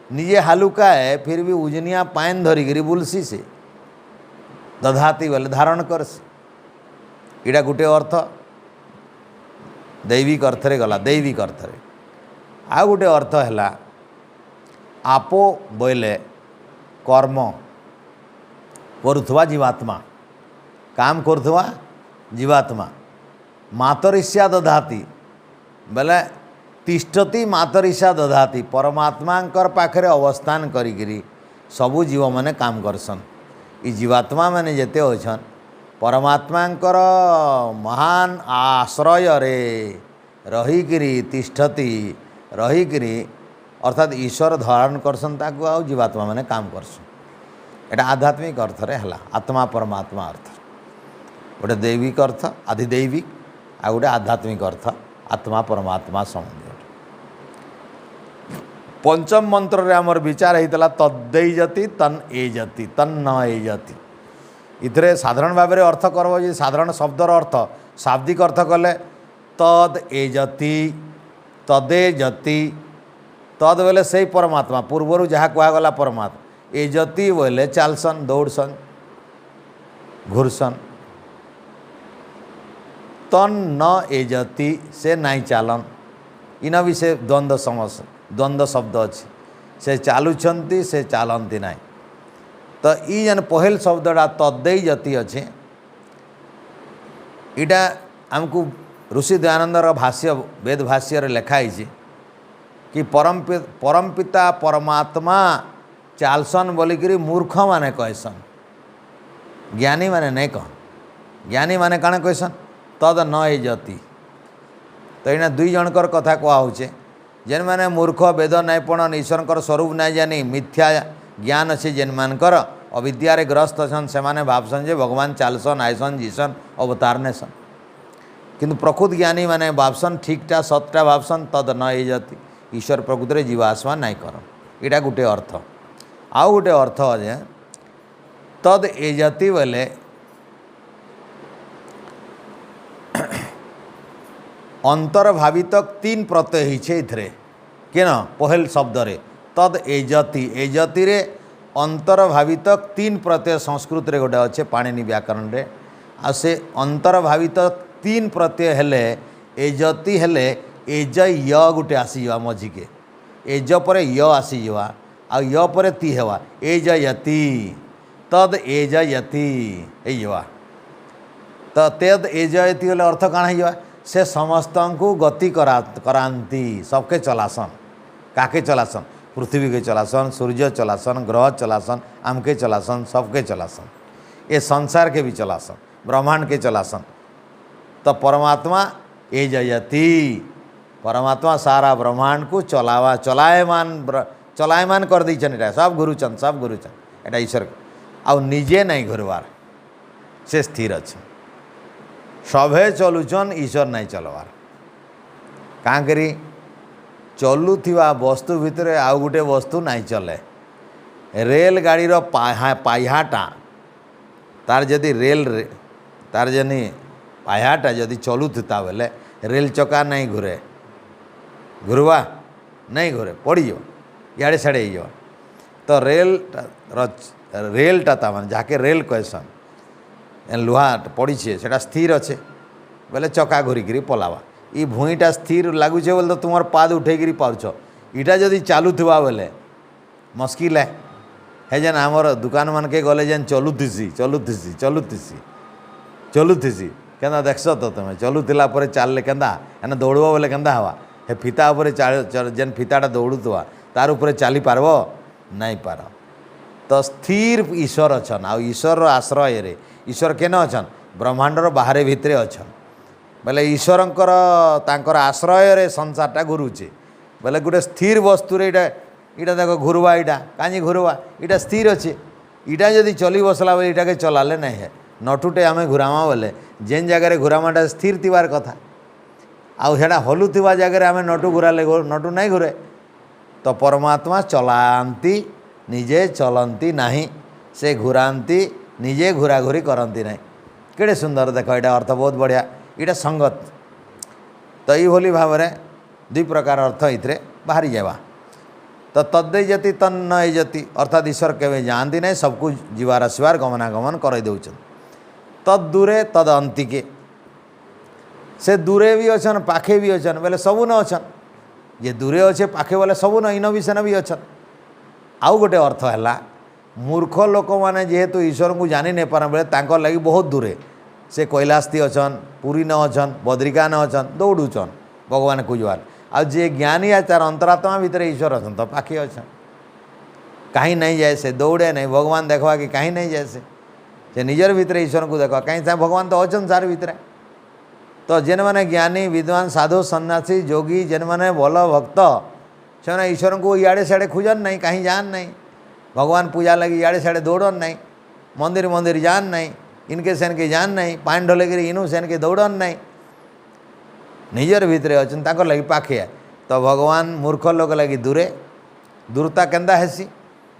निजे हालुका है फिर भी उजनिया पान धरिकी बुलसी से दधाती बोले धारण करसी इटा गोटे अर्थ दैविक अर्थ रे गला दैविक अर्थ रे आ गोटे अर्थ है आपो बोले कर्म करुवा जीवात्मा काम करुवा जीवात्मा मातरिष्या दधाती बोले तिष्ठति मातरिष्या दधाती परमात्मांकर पाखरे अवस्थान करिकिरी सबू जीव माने काम करसन ई जीवात्मा माने जेते होछन परमात्मांकर महान आश्रय रे रहीकिरी तिष्ठति रहीकिरी अर्थात ईश्वर धारण करसन ताकू आ जीवात्मा माने काम करसन एटा आध्यात्मिक अर्थ रे हला आत्मा परमात्मा अर्थ गोटे दैविक अर्थ आधिदैविक आ गोटे आध्यात्मिक अर्थ आत्मा परमात्मा संबंधी पंचम मंत्र रे हमर विचार होता तद्दै जति तन ए जति तन न ए जति इधरे साधारण भाव में अर्थ करब जे साधारण शब्दर अर्थ शाब्दिक अर्थ कले तद ए जति तदे जति तद बोले से परमात्मा पूर्वर जहाँ कहगला परमात्मा ए जति बोले चालसन दौड़सन घुरसन तन न ए जति से नहीं चालन इन भी से द्वंद्व शब्द अच्छी से चालुंट से चालती ना तो ई जन पहल शब्दटा तद्दै जति अच्छे इटा आमको ऋषि दयानंदर भाष्य वेद भाष्य लिखाई कि परमपिता परमात्मा चालसन बोलिकी मूर्ख माने कहसन ज्ञानी माने नहीं कह ज्ञानी माने काण कहसन तद न एजति तो ये दुई जनकर कथा कहुचे जेन माने मूर्ख वेद नाई पढ़न ईश्वर स्वरूप नाई जानी मिथ्या ज्ञान अच्छे जेन मानकर अविद्यारे ग्रस्त अछन से माने भावसन जे भगवान चालसन आयसन जीसन अवतार नेसन किंतु प्रकृत ज्ञानी माने भावसन ठीकटा सतटा भावसन तद न एजति ईश्वर प्रकृति में जीवा आसवा नाई कर यहाँ गोटे अर्थ आउ गोटे अर्थ जे तद एजति बेले अंतर्भावित तीन प्रत्यय हिचे इथरे केन पहल शब्द रे तद एजति एजति रे अंतर्भावित तीन प्रत्यय संस्कृत रे गोटे अच्छे पाणिनि व्याकरण रे आ से अंतर्भावित तीन प्रत्यय हेले एजति हेले एज य गोटे आसीजा मझिके एज पर य आसीजा आ य पर ती हेवा एजयति तद एजयति एवा तो तद एजयति बोले अर्थ काण हो से समस्त को गति कराती सबके चलासन काके चलासन पृथ्वी के चलासन सूर्य चलासन ग्रह चलासन आमके चलासन सबके चलासन ये संसार के भी चलासन ब्रह्मांड के चलासन तो परमात्मा एजयति परमात्मा सारा ब्रह्मांड को चलायमान कर दीचन सब गुरुचन एटा ईश्वर आउ निजे नहीं घुरवार से स्थिर अच्छे सभे चलुचन ईश्वर नहीं चलवार कहाँ करी चलुवा वस्तु भितर आउ गोटे वस्तु नहीं चले रेल गाड़ी पाह्याटा तार जदि रेल तार जनी पाह्याटा जदि चलुता बेले रेल चका नहीं घुरे घुरवा नहीं घुरे पड़ज इे साड़े हो तो रेलटा तामान जाके रेल कहसन लुहा पड़ी से स्थिर अच्छे बोले चका घुरिकी पलावा ये भूईटा स्थिर लगुचे बोले तो तुम पाद उठेक पार्छ इटा जदि चलुवा बेले मुस्किल है जेन आमर दुकान मान के गले जेन चलुसी केना देखस तो तुम चलुला चलले केन्दा एने दौड़ब बोले केन्दा हवा हे फीता उपर जेन फीताटा दौड़ुवा तार उपर चली पारब नहीं पार तो स्थिर ईश्वर अच्छन आ ईश्वर आश्रय रे ईश्वर केन अच्छन ब्रह्मांडर बाहर भितर अच्छन बोले ईश्वरंकर तांकर आश्रय रे संसारटा घुरुचे बोले गोटे स्थिर वस्तु रे इटा देख घुरवा इटा कहीं घुरवा इटा स्थिर अच्छे इटा जदि चली बसला बोले इटा के चलाले नहीं है नटुटे आम घुरामा बोले जेन जगह घुरामाटा स्थिर थिबार कथा आउटा हलुवा जगह आम नटु घुराले नटु नहीं घुरे तो परमात्मा चलाती निजे चलती नहीं से घुराती निजे घुराघुरी करती नहीं केड़े सुंदर देख यहाँ अर्थ बहुत बढ़िया यहाँ संगत तो ये भाव में दुई प्रकार अर्थ ये बाहरी जावा तो तद्दे जति तन्न जति अर्थात ईश्वर केवे जानती नहीं सबको जीवार आसबार गमनागमन कर दौन तद दूरे तद अंतिके से दूरे भी अच्छन पाखे भी अच्छन बोले सबू न अच्छन जे दूरे अच्छे पाखे बोले सबू न इन भी सेन भी अच्छन आउ गोटे अर्थ है मूर्ख लोक मैंने जेहेतु ईश्वर को जानी नहीं पारे बोले लगी बहुत दूरे से कैलाशती अच्छन पुरी न अच्छन बद्रिका न अच्छन दौड़ुचन भगवान को जुआर आ जे ज्ञानी है तार अंतरात्मा भितर ईश्वर अच्छन तो पाखे अच्छन कहीं नहीं जाए से दौड़े नहीं भगवान देखवा कि कहीं नहीं जाए से निजर भितर ईश्वर को देखा कहीं भगवान तो अच्छन सार भितर तो जेन मैंने ज्ञानी विद्वान साधु सन्यासी जोगी जेन मैंने भल भक्त से ईश्वर को इे सियाड़े खोजन नहीं कहीं जान नहीं भगवान पूजा लगी इे सियाड़े दौड़न नहीं मंदिर मंदिर जान नहीं इनके सेन के जान नहीं पानी ढोलेकरी इनू सेन के दौड़न नहीं निजर भितर अच्छन ताकर लगी पाखे तो भगवान मूर्ख लोक लगी दूरे दूरता केन्दा हेसी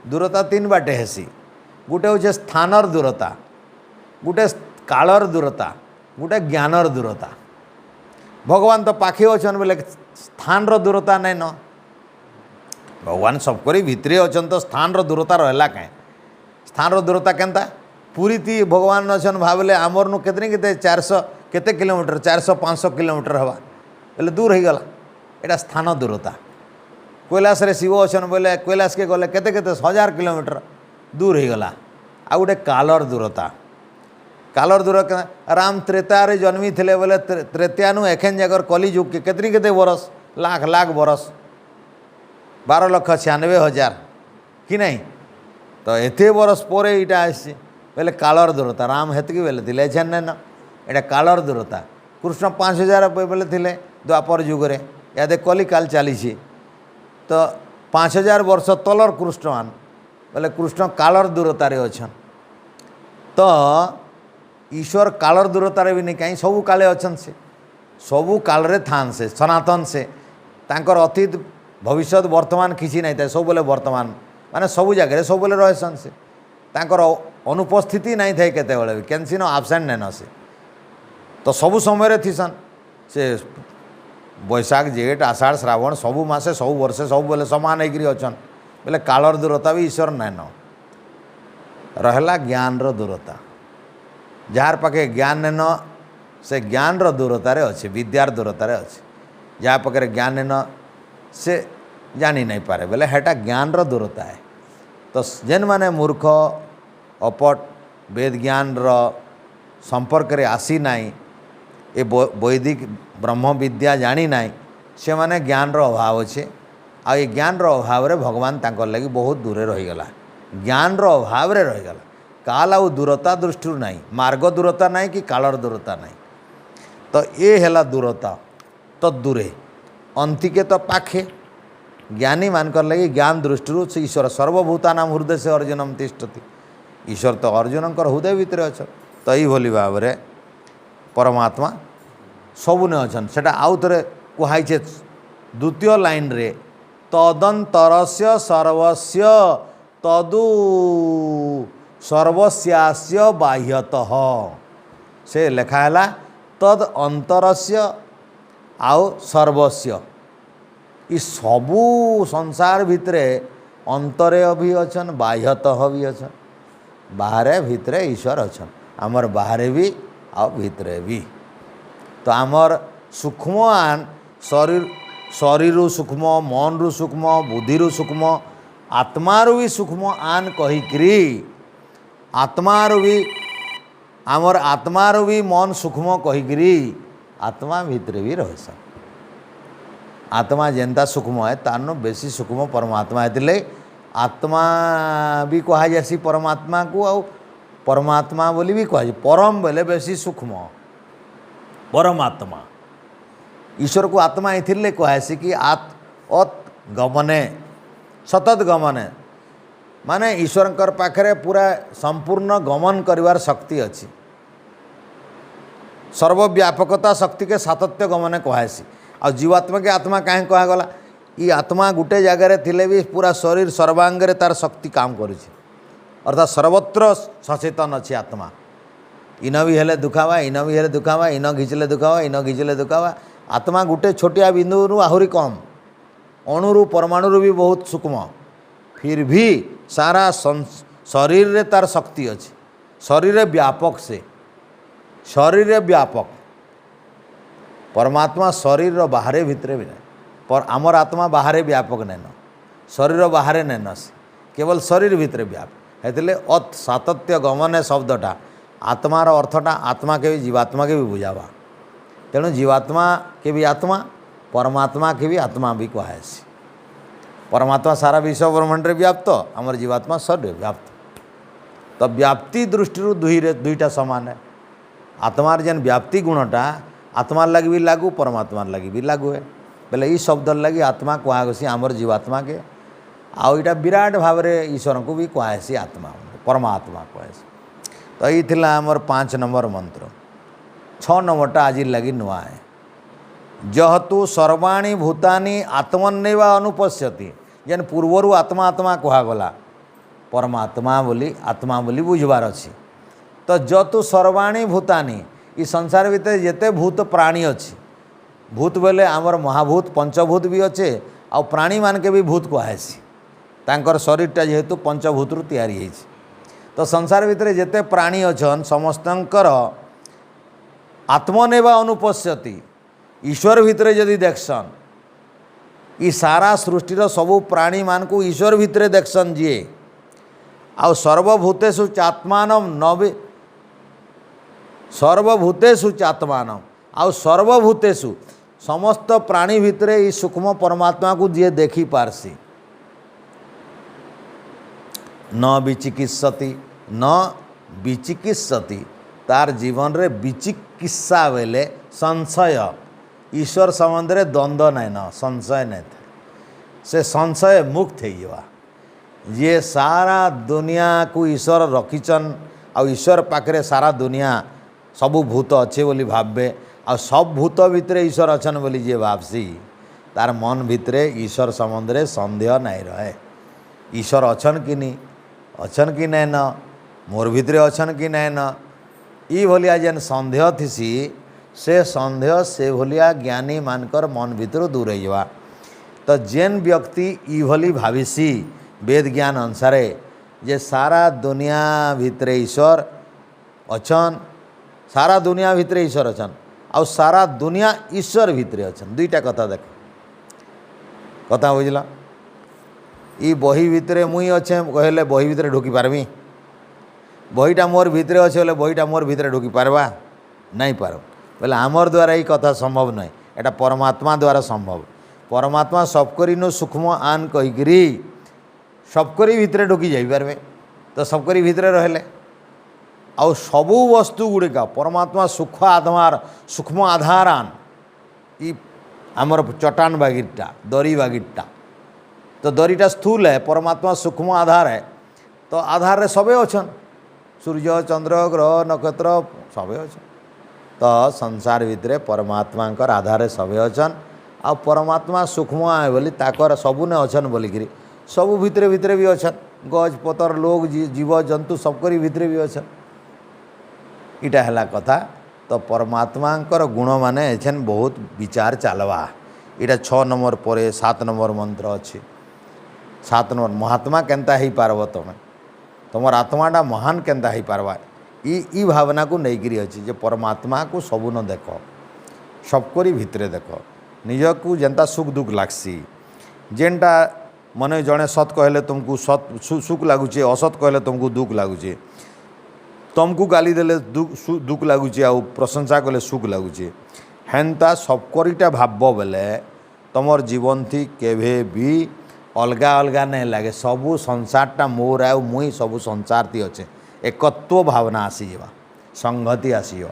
दूरता तीन बाटे हेसी गोटे हूँ स्थानर दूरता गोटे कालर दूरता गोटे ज्ञानर दूरता भगवान तो पाखे अच्छन बोले स्थान दूरता नहीं न भगवान सबको भितरे अच्छन तो स्थान दूरता रहा कहीं स्थान दूरता केन्ता पूरी थी भगवान अच्छन भावले आमर नु केतने केते 400 केते किलोमीटर 400-500 किलोमीटर हवा बोले दूर हो गला एटा स्थान दूरता कैलाश रे शिव अच्छन बोले कैलाश के गले केते केते 1000 किलोमीटर दूर हो गला आ गोटे कालर दूरता कालर दूर राम त्रेतारे जन्मी थे बोले त्रेतानु एखेन जगह कली जुग के केतनी केते बरस लाख लाख बरस 12,96,000 कि नहीं तो एते बरस पर यहाँ आसी बोले कालर दूरता राम हेतकी बेले थिले छेन न एटा कालर दूरता कृष्ण 5000 बेले थिले द्वापर जुगरे यादे कली काल चली तो 5000 वर्ष तलर कृष्णमान बोले कृष्ण कालर दूरतार अच्छा तो ईश्वर कालर दूरतार भी नहीं कहीं सबू काले अच्छा से सबू काल रे थान से सनातन से तांकर अतीत भविष्य वर्तमान किसी नहीं था सब बोले वर्तमान माने सबू जगह सब बोले रहसन से तांकर अनुपस्थिति नहीं थे केते बेले भी कैंसी नो आबसेंट नहीं से तो सबू समय थीसन से बैशाख जेठ आषाढ़ श्रावण सबू मासे सबू वर्षे सब बोले समान होकर अच्छा बोले कालर दूरता भी ईश्वर नाइन रहा ज्ञान दूरता जार पाखे ज्ञान नेन से ज्ञान दूरतार अच्छे विद्यार दूरतार अच्छे जहाँ पाखे ज्ञान नेन से जानी नहीं पारे बोले हेटा ज्ञान दूरता है तो जेन माने मूर्ख अपट वेद ज्ञान संपर्क रे आसी नाई ए वैदिक ब्रह्म विद्या जानी नाई से माने ज्ञान अभाव अच्छे आ ये ज्ञान अभाव रे भगवान तांकर लगी बहुत दूरे रहीगला ज्ञान अभाव रे रहीगला काल आउ दूरता दृष्टि नहीं मार्ग दूरता नहीं कि कालर दूरता नहीं तो ये है दूरता तो दूरे अंतिके तो पाखे ज्ञानी मानकर लगी ज्ञान दृष्टि ईश्वर सर्वभूता नाम हृदय से अर्जुनम तिष्ठति ईश्वर तो अर्जुन हृदय भितर अच्छा तो यही भाव में परमात्मा सबुने अच्छा से आउ थे कहुई द्वितीय लाइन रे तदंतरस्य सर्वस्य तदु सर्वस्यास्य बाह्यतः से लिखाला तद अंतरस्य आउ सर्वस्य ई सबू संसार भितरे अंतरे भी अच्छन बाह्यतः भी अच्छन बाहरे भितरे ईश्वर अच्छन आमर बाहरे भी आ भितरे भी तो आमर सूक्ष्म आन शरीर शरीर सूक्ष्म मन रु सूक्ष्म बुद्धि रु सूक्ष्म आत्मार भी सूक्ष्म आन कहीकि आत्मार भी आमर आत्मार भी मन सूक्ष्म कहीकि आत्मा भितरे भी रहस आत्मा जेनता सूक्ष्म है तार बेसी सूक्ष्म परमात्मा है आत्मा भी कहा जासी परमात्मा को आ परमात्मा बोली भी कहा परम बोले बेसी सूक्ष्म परमात्मा ईश्वर को आत्मा ये कहेसी कि अत गमने सतत गमने माने ईश्वर पाखे पूरा संपूर्ण गमन करिवार शक्ति अच्छी सर्वव्यापकता शक्ति के सातत्य गमने कहेसी आ जीवात्मा के आत्मा कहीं कहगला ये आत्मा गोटे जगार थिले भी पूरा शरीर सर्वांगे तार शक्ति काम करुँच अर्थात सर्वत्र सचेतन अच्छी आत्मा इन भी हेले दुखावा इन भी हेले दुखावा इन घिचले दुखावा इन घिचले दुखावा आत्मा गोटे छोटिया बिंदु आहरी कम अणुरु परमाणु भी बहुत सूक्ष्म फिर भी सारा शरीर रे तार शक्ति अच्छी शरीर व्यापक से शरीर व्यापक परमात्मा शरीर बाहरे भितरे भी नहीं पर आमर आत्मा बाहरे व्यापक नैन शरीर बाहरे नैन केवल शरीर भितरे व्यापक हेतले अत सातत्य गमने शब्दटा आत्मार अर्थटा आत्मा के भी जीवात्मा के भी बुझावा तेणु जीवात्मा के भी आत्मा परमात्मा के भी आत्मा भी कहेसी परमात्मा सारा विश्व ब्रह्मांड व्याप्त आमर जीवात्मा शरीर व्याप्त तो व्याप्ति दृष्टि दुईटा सामान है आत्मार जेन व्याप्ति गुणटा आत्मार लगी भी लागू परमात्मार लगी भी लागू है बोले ये शब्द लगी आत्मा कहुसी आमर जीवात्मा के आउ इटा विराट भाव में ईश्वर को भी कहुसी आत्मा परमात्मा कहुसी तो ये थिला आमर 5 नंबर मंत्र 6 नंबरटा आज लगी नुआ है जहतु सर्वाणी भूतानि आत्मन्नेव अनुपश्यति जेन पूर्वर आत्मा आत्मा कहगला परमात्मा बोली आत्मा बोली बुझबार अच्छी तो जतु सर्वाणी भूतानि ई संसार भितर जेते भूत प्राणी अच्छी भूत बोले आमर महाभूत पंचभूत भी अच्छे आ प्राणी मान के भी भूत कहेसी तांकर शरीरटा जेहेतु पंचभूतरु तैयारी होइछि तो संसार भितर जेते प्राणी अच्छन समस्तंकर आत्मनेव अनुपश्यति ईश्वर भितर जदि देखसन ई सारा सृष्टिर सबू प्राणी मान को ईश्वर भितर देखसन जी आ सर्वभूतेषु चात्मान नवे सर्वभूतेषु चात्मान आ सर्वभूतेषु समस्त प्राणी भितर ई सूक्ष्म परमात्मा को जी देखी पारसी न विचिकित्सति न विचिकित्सति तार जीवन रे विचिकित्सा बेले संशय ईश्वर संबंध में द्वंद्व नहीं न संशय नहीं था से संशय मुक्त हो ये सारा दुनिया को ईश्वर रखीचन आ ईश्वर पाखे सारा दुनिया सबू भूत अच्छे बोली भावे आ सब भूत भितर ईश्वर अच्छन बोली जे भावसी तार मन भितरे ईश्वर संबंध में संदेह नहीं रहे ईश्वर अच्छन कि नहीं अच्छन कि नहीं न मोर भितरे अच्छन कि नहीं न ई भलिया जेन संदेह थिसी से संदेह से भलिया ज्ञानी मानकर मन भितर दूर हो तो जेन व्यक्ति ई भली भाविसी वेद ज्ञान अनुसार जे सारा दुनिया भितरे ईश्वर अच्छन सारा दुनिया भितरे ईश्वर अच्छन आ सारा दुनिया ईश्वर भितरे अच्छन दुईटा कथा देख कथा बुझल ई बही भितरे मुई अच्छे कहले बही भितरे ढुकी पारबी बहीटा मोर भितरे अच्छे बोले बहीटा मोर भितरे ढुकी पारबा नहीं पार बोले आमर द्वारा ये कथा संभव नहीं एटा परमात्मा द्वारा संभव परमात्मा सबकरी नु सूक्ष्म आन कहीकि सबकरी भितरे ढुकी जाइपारे तो सबकरी भितरे रहले आउ सबू वस्तु गुड़िका परमात्मा सूक्ष्म आधारान ई आमर चट्टान बागिरटा दरी बागिरटा तो दरीटा स्थूल है परमात्मा सूक्ष्म आधार है तो आधार रे सबे अच्छन सूर्य चंद्र ग्रह नक्षत्र सबे अच्छन तो संसार भितरे परमात्मा आधार सबे अच्छन आ परमात्मा सूक्ष्म है बोली ताकर सबुने अच्छन बोलिकी सबू भितरे भितरे भी अच्छन गज पतर लोग जीव जंतु सबकरी भितरे भी अच्छन इटा है कथा तो परमात्मा गुण माने एछन बहुत विचार चलवा इटा 6 नंबर पर 7 नंबर मंत्र अच्छे 7 नंबर महात्मा केनता हो पारब तुम तुम आत्माटा महान केनता हो पारबा ई भावना को लेकिरी अच्छी जे परमात्मा को सबुन देख सबकरी भितरे देख निजकू जेनता सुख दुख लागसी जेनटा मने जड़े सत कहले तुमको सत सुख लगुचे असत कहले तुमको दुख लगुचे तुमको गाली देले दुख लगुचे आ प्रशंसा कले सुख लगुचे हेन्ता सबकरीटा भाव बेले तुमर जीवन थी केभे भी अलगा अलगा नहीं लगे सबू संसारटा मोर आ मुई सबू संसार थी अच्छे एकत्व भावना आसीजा संगति आसीजा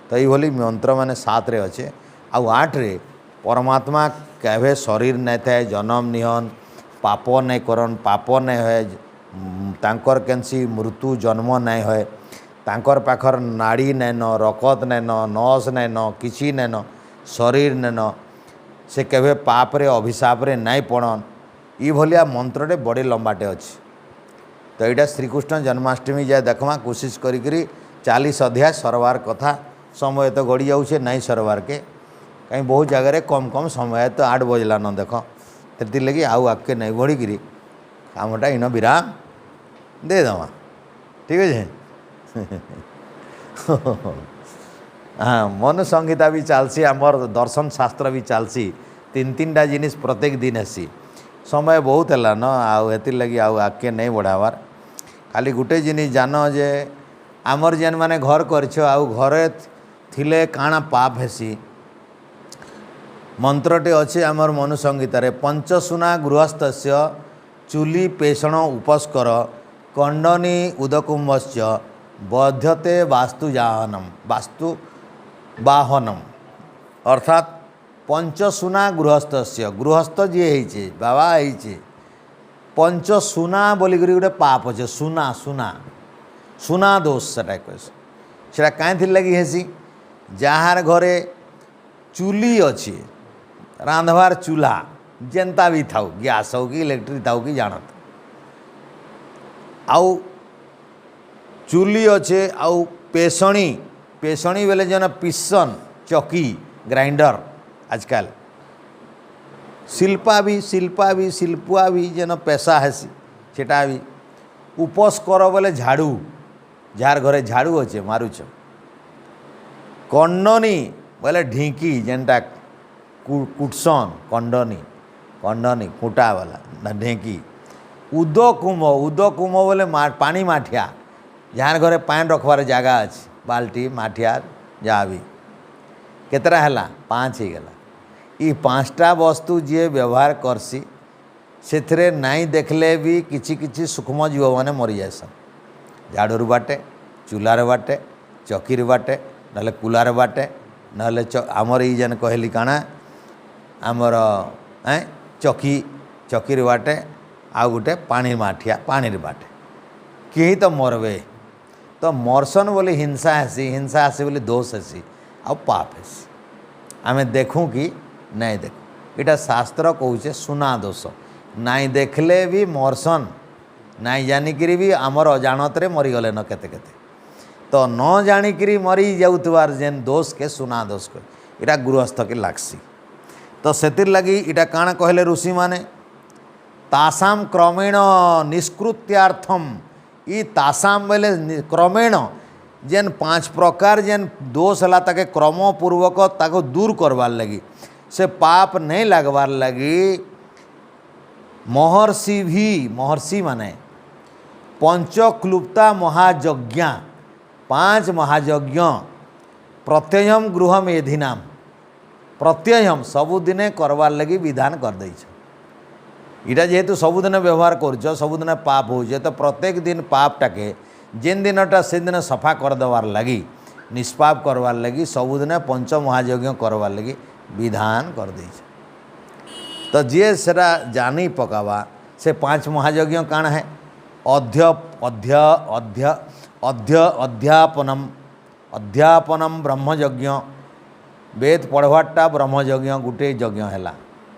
तो ये मंत्र माने 7 रे अच्छे आ 8 रे परमात्मा केभे शरीर नहीं थाए जन्म निहन पाप नहीं करन पाप नहीं होए तांकर केनसी मृत्यु जन्म नहीं होए तांकर पाखर नाड़ी नहीं न रकत नहीं न नस नहीं न किसी नहीं न शरीर नहीं न से केभे पाप रे अभिशाप रे नहीं पड़न ई भलिया मंत्रटे बड़े लंबाटे अच्छे तो यहाँ श्रीकृष्ण जन्माष्टमी जाए देखमा कोशिश करी 40 अध्याय सरवार कथा समय तो गड़ी जाऊे नहीं सरवार के कहीं बहुत जगह कम कम समय तो 8 बजला न देख से लगे आउ आगे नहीं बढ़ी कामटा इन विराम दे दमा ठीक है हाँ मन संहिता भी चलसी आमर दर्शन शास्त्र भी चलसी 3-3टा जिनिस प्रत्येक दिन हेसी समय बहुत है न आती लगी आगे नहीं बढ़ावार खाली गोटे जिनिस जान जे आमर जेन माने घर करछ घरे थिले काଣା पाप हेसी मंत्रटे अच्छे आमर मनु संहितार पंचसुना गृहस्थस्य चूली पेषण उपस्कर कंडनी उदकुंभश्च बध्यते वास्तु वाहनम अर्थात पंचसुना गृहस्थस्य गृहस्थ जी है बाबा है पंचसुना बोलिक गोटे पाप अच्छे सुना सुना सुना दोष से कहीं लगी हेसी जार घरे चूली अच्छी रांधवार चूल्हा जेनता भी थाउ गैस हो कि इलेक्ट्रिक थाउ कि जानत आउ चूली अच्छे आउ पेषणी पेषणी बेले जन पिसन चकी ग्राइंडर आजकल शिल्पा भी जेन पेशा हेसी सेटा भी उपस कर बोले झाड़ू जार घरे झाड़ू अच्छे मारुच कंडनी बोले ढिंकी जेनटा कुटसन कंडनी कुटा वाला ढेंकी उदकुंभ बोले पानी माठिया जहाँ घरे पानी रखबार जगह अच्छे बाल्टी माठिया जहाँ भी केतरा है 5 ही गला ये 5टा वस्तु जी व्यवहार करसी से नहीं देखले भी किछि किछि सूक्ष्म जीव मैंने मरी जासन झाड़ू बाटे चूलार बाटे चकीर बाटे ना कुलार बाटे ना आमर ये जेन कहली काना आमर चकी चकीर बाटे आउ गोटे पानी माठिया पानी बाटे कहीं तो मरबे तो मरसन बोली हिंसा हेसी बोली दोष हेसी आ पाप हेसी आमे देखूँ कि नहीं देखूँ इटा शास्त्र कौचे सुना दोष नाई देखले भी मरसन नाई जानिकी भी आमर अजाणत मरीगले न केते केते तो न जानिकी मरी जाऊर जेन दोष के सुना दोष कर इटा गृहस्थ के लागसी तो सेतिर लगी इटा काण कहले ऋषि माने तासाम क्रमेण निष्कृत्यार्थम ई तासाम बेले क्रमेण जेन 5 प्रकार जेन दोष है ताके क्रम पूर्वक ताको दूर करवार लगी से पाप नहीं लगवार लगी महर्षि माने पंचक्लुप्ता महायज्ञा 5 महायज्ञ प्रत्ययम गृह मेधिनाम प्रत्ययम सबुदिने करवार लगी विधान कर दे इटा जेहेतु सबुदिन व्यवहार कर सबुदिन पाप हो तो प्रत्येक दिन पाप टाके जेन दिनटा से दिन सफा करदेवार लगी निष्पाप करवार लगी सबुदिन पंच महायज्ञ करवार लगी विधान कर दे तो जे सेरा जानी पकावा से 5 महायज्ञ काण है अध्यापनम ब्रह्मयज्ञ वेद पढ़वाटा ब्रह्मयज्ञ गोटे यज्ञ है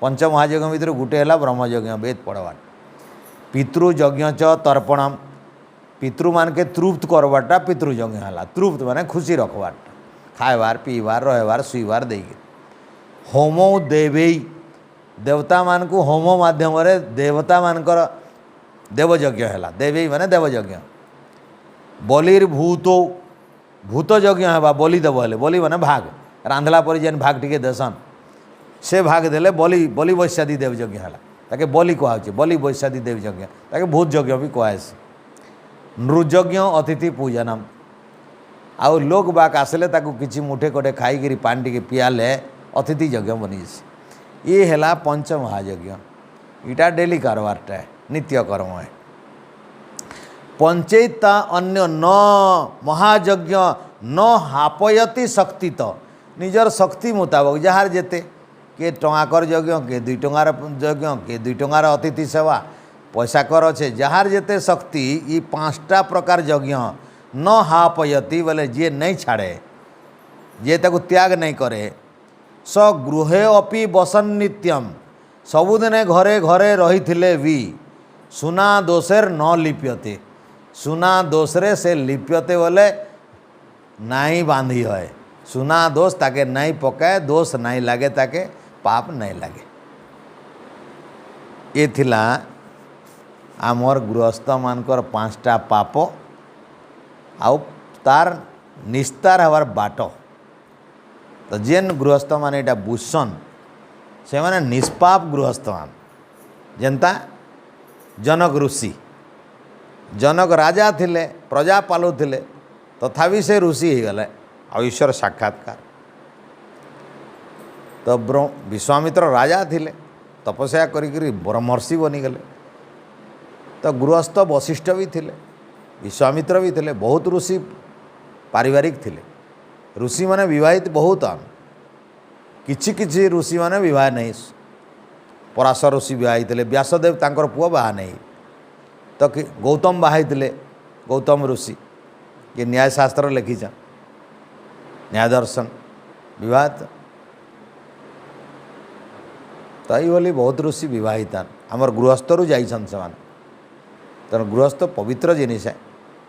पंच महायज्ञ भितर गोटे है ब्रह्मयज्ञ वेद पढ़वाट पितृयज्ञ च तर्पणम पितृ मान के तृप्त करवाटा पितृयज्ञ है तृप्त माने खुशी रखवाट खाइबार पीबार रहबार शुइबार देके होमो देवे देवता मान को होम माध्यम देवता मानकर देवयज्ञ है देवी माने देवयज्ञ बलिर्भूतो भूत यज्ञ है बलि देव हेले बलि माने भाग रांधला पर जेन भाग टिके देसन से भाग देले बलि बलि वैश्यादी देव यज्ञ है ताके बलि कहुचे बलि वैश्यादी देव यज्ञ ताके भूत यज्ञ भी कहुए नृयज्ञ अतिथि पूजनम आउ लोक बाक आसले ताकू किछि मुठे कोटे खाई पानी टिके पियाले अतिथि यज्ञ बनी ये है पंच महायज्ञ इटा डेली कारबारटा है नित्य कर्म है पंचैता अन्य न महायज्ञ न हापयति शक्ति तो निजर शक्ति मुताबक जार जेते किए टंगाकर यज्ञ किए 2 टंगार यज्ञ किए 2 टंगार अतिथि सेवा पैसा कर अच्छे जार जेते शक्ति ये 5टा प्रकार यज्ञ न हापयति बोले जे नहीं छाड़े जे ताको त्याग नहीं करे स गृहे अपि बसन नित्यम सबुदिने घरे घरे रही भी सुना दोषेर न लिप्यते सुना दोषरे से लिप्यते बोले नहीं बांधी है सुना दोष ताके नहीं पकाए दोष नहीं लगे ताके पाप नहीं लगे ये थिला आमर गृहस्थ मानकर 5टा पाप आउ तार निस्तार हवार बाट तो जेन गृहस्थ मान यहाँ बुझसन से माने निष्पाप गृहस्थ मान जेनता जनक ऋषि जनक राजा थिले प्रजा पालुले तथापि से ऋषि हो गले आ ईश्वर साक्षात्कार तो विश्वामित्र राजा थिले तपस्या करी ब्रह्मर्षि बनीगले तो गृहस्थ वशिष्ठ भी थिले विश्वामित्र भी थिले बहुत ऋषि पारिवारिक थिले ऋषि माने विवाहित बहुत आम किछि किछि ऋषि माने विवाह नहीं पराशर ऋषि विवाहित व्यासदेव तांकर पुओ बाहा नहीं तो कि गौतम बाहाइले गौतम ऋषि ये न्यायशास्त्र लिखीचा न्याय दर्शन विवाह तो ये बहुत ऋषि विवाहिता आमर गृहस्थरू जाइछन समान तेणु गृहस्थ पवित्र जिनिस है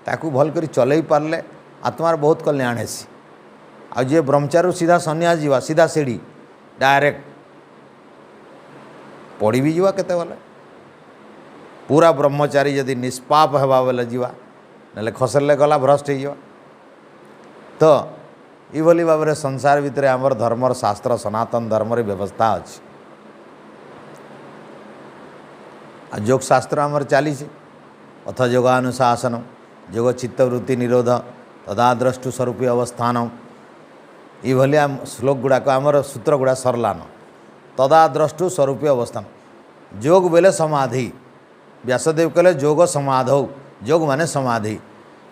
ताकू भल कर चलई पारले आत्मार बहुत कल्याण हेसी आ जे ब्रह्मचारी सीधा सन्यास जीवा सीधा सीढ़ी डायरेक्ट पड़ी भी जीवा केते बोले पूरा ब्रह्मचारी यदि निष्पाप हवा बोले जीवा ना खसले गला भ्रष्ट हो तो ये भाव में संसार भितर आमर धर्मर शास्त्र सनातन धर्म व्यवस्था अच्छी योग शास्त्र आमर चली अथ योगानुशासन योग चित्तवृत्ति निरोध तदा द्रष्टु स्वरूप अवस्थान ये श्लोक गुड़ाक आमर सूत्र गुड़ा सरलान तदा द्रष्टु स्वरूप अवस्थान योग बेले समाधि व्यासदेव कहले योग समाधौ योग माने समाधि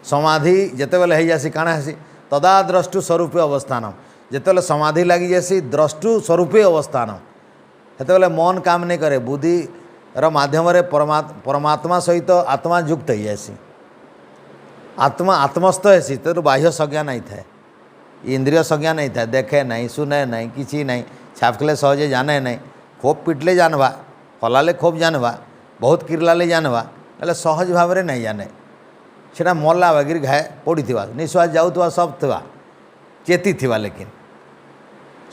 समाधि जेतेबेले हो जासी काଣା हेसी तदा द्रष्टु स्वरूप अवस्थान जेतेबेले समाधि लगी जासी द्रष्टु स्वरूप अवस्थान हेतेबेले मन काम नहीं करे बुद्धि माध्यम परमात्मा सहित आत्मा युक्त हो जासी आत्मा आत्मस्थ हेसी तेरु बाह्य संज्ञा नहीं थाए इंद्रिय संज्ञा नहीं थाए देखे नहीं सुने नहीं किसी नहीं छापकले सहजे जाने नहीं खूब पिटले जानवा हलाले खूब जानवा बहुत किरलाले जानवा हेल्ले सहज भाव में नहीं जाने सेटा मरला बागिर घाए पड़ी निश्वास जाऊवा सब थी चेती थी लेकिन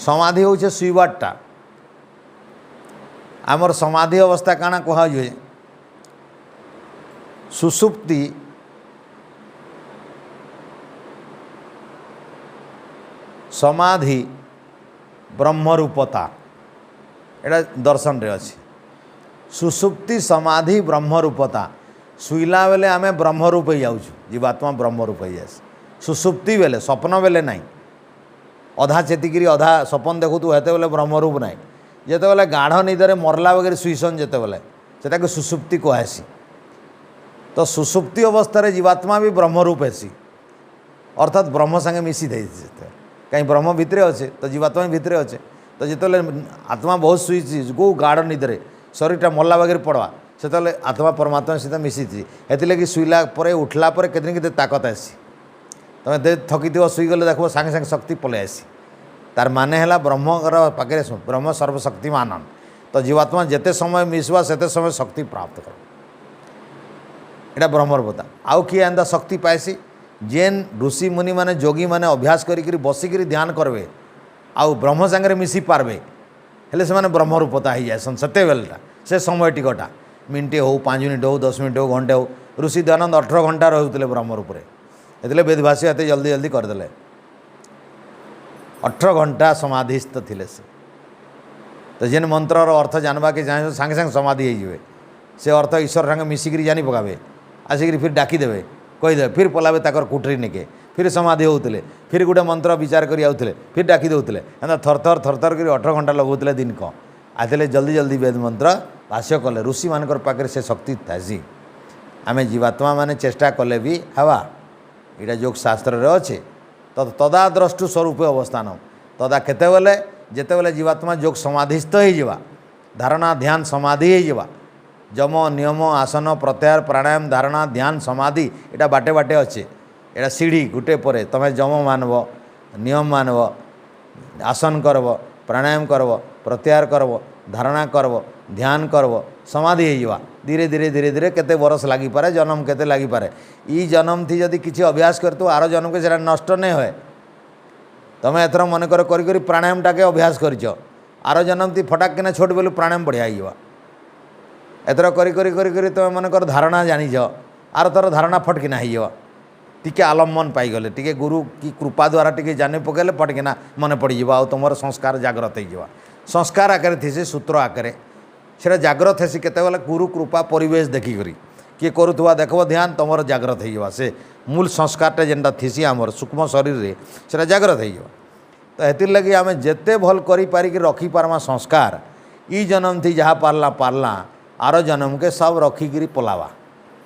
समाधि हूँ सुईबाटा आमर समाधि अवस्था काଣା कहुए सुसुप्ति समाधि ब्रह्मरूपता एटा दर्शन रे अच्छी सुसुप्ति समाधि ब्रह्मरूपता शुईला बेले आम ब्रह्मरूप हो जाऊँ जीवात्मा ब्रह्मरूप हो जाए सुसुप्ति बेले स्वप्न बेले ना अधा चेतिकी अधा स्वप्न देखु तू हेते बेले ब्रह्मरूप ना जिते बेले गाढ़ निदरे मरला वगैरह शुईसन जिते बेले से सुसुप्ति कहसी तो सुसुप्ति अवस्था जीवात्मा भी ब्रह्मरूप हेसी अर्थात ब्रह्म संगे मिसी दे कहीं ब्रह्म भितर अच्छे तो जीवात्मा भितर अच्छे तो जिते आत्मा बहुत शुई गो गाढ़ निदरे शरीरटा मरला वगैरह पड़वा से आत्मा परमात्मा सहित मिसी हेतिलगी शुईला उठला के ताकत आसी तुम थकी शुईगले देख सागे सागे शक्ति पलि आसी तार माने है ब्रह्मर पाखे ब्रह्म सर्वशक्तिमान तो जीवात्मा जिते समय मिसवा से समय शक्ति प्राप्त कर एटा ब्रह्मरूपता आउ किए एंता शक्ति पाएसी जेन ऋषि मुनि माने जोगी माने अभ्यास करी बसिक ध्यान करवे आउ ब्रह्म सांगे मिसी पार्बे हेले से ब्रह्मरूपता हो जाए से बेलटा से समय टिकटा मिनटे हो 5 मिनट हो 10 मिनट हो घंटे हो ऋषि दयानंद 18 घंटा रोते ब्रह्मरूप से वेदभाषी एत जल्दी जल्दी करदे 18 घंटा समाधिस्थ थे से तो जेन मंत्रर अर्थ जानवा के चाहे सांगे सांगे समाधि हो से अर्थ ईश्वर संगे मिसिक जानी पकाबे आसिक फिर डाकीदेवे कहीदे फिर पलाबे ताकर कुटरी निके फिर समाधि होते फिर गोटे मंत्र विचार कर आउते फिर डाकी देते एंता थर थर कर 18 घंटा लगौते दिन कम आते जल्दी जल्दी वेद मंत्र भाष्य कले ऋषि मानकर पाखे से शक्ति थासी आम जीवात्मा माने चेष्टा कले भी हवा यहाँ योग शास्त्र रे अच्छे तो तदा द्रष्टु स्वरूप अवस्थान तदा केतेबेले जेतेबेले जीवात्मा योग समाधिस्थ हो धारणा ध्यान समाधि हो जम नियम आसन प्रत्याहार प्राणायाम धारणा ध्यान समाधि यहाँ बाटे बाटे अच्छे यहाँ सीढ़ी गुटे पर तुम जम मानव नियम मानव आसन करव प्राणायाम करव प्रत्याहार करव धारणा करव ध्यान करव समाधि हो धीरे धीरे धीरे धीरे केते बरस लागिपे जन्म केते लागिपे ई जन्म थी जदि किसी अभ्यास कर तो आर जन्म के सेटा नष्ट नहीं हुए तुम एथर मन कर प्राणायाम टाके अभ्यास कर आर जन्म थी फटाक किना छोट बेलू प्राणायाम बढ़िया हो एथर कर तुम मन कर धारणा जानी आर थर धारणा फटकिना हो टिके आलम्बन पाईगले टिके गुरु की कृपा द्वारा टिके जानी पकेले फटकिना मन पड़ आ तुम संस्कार जाग्रत हो संस्कार आकार थी सूत्र आकार से जाग्रत है केतेबेले गुरु कृपा परिवेश देखिक किए करुवा देखब ध्यान तुम जाग्रत हो से मूल संस्कारटा जेनटा थी आमर सूक्ष्म शरीर रे से जाग्रत हो तो हेतिर लगी आम जेते भल करी पारिक रखी पारमा संस्कार ई जन्म थी जहाँ पारला पारला आर जन्म के सब रखिकी पलावा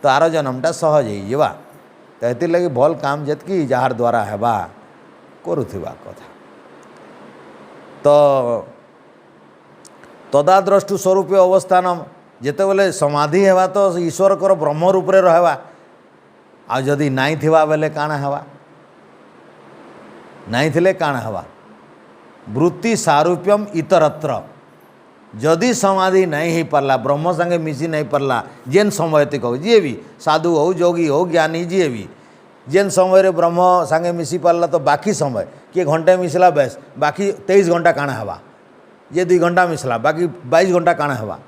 तो आर जन्मटा सहज हो तो हेतिर लगी भल काम जेतकी जार द्वारा हेबा करुवा कथा तो तदा द्रष्टु स्वरूप अवस्थान जेतेबेले समाधि हेबा तो ईश्वर कर ब्रह्म रूप रे रहबा आ जदि नाई थिबा बेले काଣା हेबा नाई थिले काଣା हेबा वृत्ति सारूप्यम इतरत्र जदि समाधि नहीं हो पारला ब्रह्म संगे मिसी नहीं पारला जेन समय तक हो जी भी साधु हो जोगी हो ज्ञानी जी भी जेन समय रे ब्रह्म संगे मिसी पारला तो बाकी समय किए घंटे मिसला बेस बाकी 23 घंटा काଣା हेबा ये 2 घंटा मिसला बाकी 22 घंटा काଣା हेबा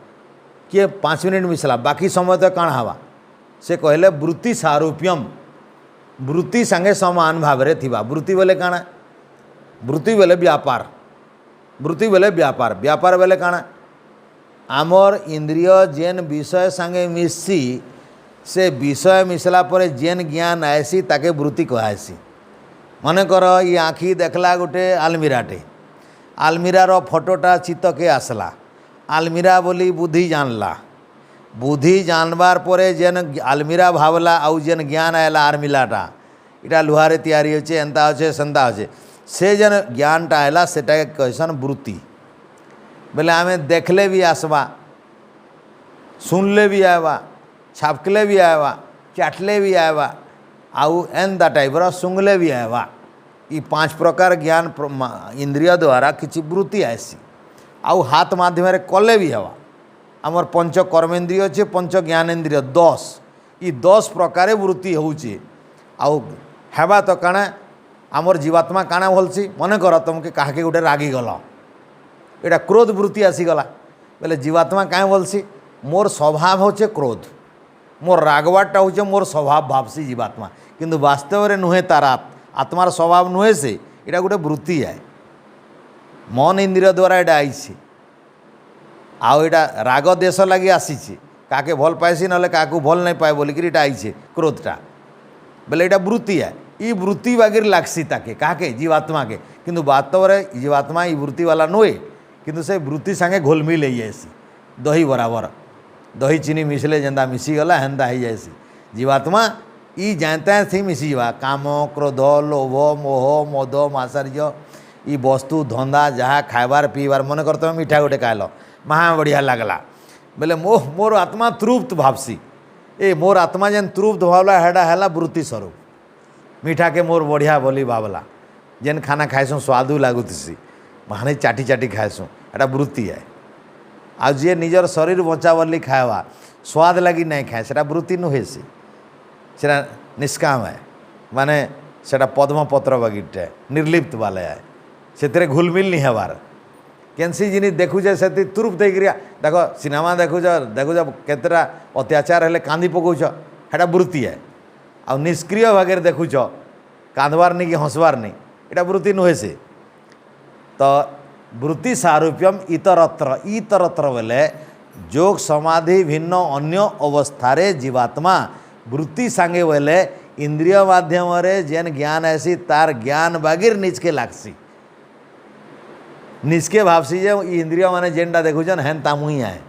किए 5 मिनट मिसला बाकी समय तो काଣା हेबा से कहले वृत्ति सारूप्यम वृत्ति संगे समान भाव रे थिबा वृत्ति बेले काଣା वृत्ति बेले व्यापार वृत्ति बेले व्यापार व्यापार बेले काଣା आमर इंद्रिय जेन विषय संगे मिसी से विषय मिसला पर जेन ज्ञान आएसी ताके वृत्ति कहासी मन कर ये आँखि देखला गोटे आलमीराटे आलमीरार फोटोटा चित्त के आसला आलमीरा बोली बुद्धि जानला बुद्धि जानबार परे जेन आलमीरा भावला आउ जेन ज्ञान आएला आर्मिलाटा इटा लुहारे तैयारी होचे एंता होचे सेंता होचे से जेन ज्ञानटा आएला सेटा कहसन वृत्ति बोले आमे देखले भी आसवा सुनले भी आवा छापकले भी आवा चाटले भी आवा आउ एंता टाइपर सुंगले भी आवा ये 5 प्रकार ज्ञान इंद्रिय द्वारा किसी वृत्ति आसी आउ हाथ माध्यम कले भी हवा आमर पंच कर्मेन्द्रिय अच्छे पंच ज्ञानेन्द्रिय 10 ये 10 प्रकार वृत्ति होचे आउ हेबा तो काना आमर जीवात्मा काना भलसी मन कर तुमके काहे गोटे रागी गला एटा क्रोध वृत्ति आसीगला बोले जीवात्मा क्या बोलसी मोर स्वभाव होचे क्रोध मोर रागवाटा होचे मोर स्वभाव भावसी जीवात्मा किंतु वास्तव में नुहे तार आत्मार स्वभाव नुहे से एटा गोटे वृत्ति है मन इंद्रिय द्वारा एटा आई आउ एटा राग देश लगी आसी काके भल पाएसी ना क्या भल नहीं पाए बोलिकी एटा आई क्रोधटा बोले एटा वृत्ति है ये वृत्ति बागिर लागसी ताके काके जीवात्मा के किंतु वास्तव में जीवात्मा ये वृत्ति वाला नुहे किंतु से वृत्ति सांगे घोलमिल हो जाएसी दही बराबर दही चीनी मिसले जेंदा मिसीगला हेन्दा हो जाएसी जीवात्मा ई जानता है थी मिसीवा काम क्रोध लोभ मोह मद मात्सर्य ई वस्तु धंदा जहाँ खाइबार पीबार मन कर तुम मीठा गोटे खाइल महा बढ़िया लगला बोले मोर आत्मा तृप्त भावसी ए मोर आत्मा जेन तृप्त भावला हेडा है वृत्ति स्वरूप मीठा के मोर बढ़िया बोली भावला जेन खाना खाएसुँ स्वादु लगुसी माने चाटी चाटी खाएसुँ एटा वृत्ति है आ जी निजर शरीर बचा बोली खावा स्वाद लगी नहीं खाए से वृत्ति नुहे से निष्काम है माने सेटा पद्मपत्र बगिटे निर्लिप्त वाले है से घुलमिल नहीं हबार केनसी जिनिस देखुचे से तुरुप देख देख सिनेमा देखुच देखुच केतटा अत्याचार हेले कांदी पकाउछ हेटा वृत्ति है आ निष्क्रिय भागे देखुच कांदबार नहीं कि हंसबार नहीं एटा वृत्ति नुहे से तो वृत्ति सारूप्यम इतरत्र इतरत्र बोले जोग समाधि भिन्न अन्य अवस्थारे जीवात्मा वृत्ति सांगे बोले इंद्रिय माध्यम जेन ज्ञान ऐसी तार ज्ञान बागिर निजके लागसी निजके भावसी जे इंद्रिय माने जेनटा देखुछन हेन तामु ही आए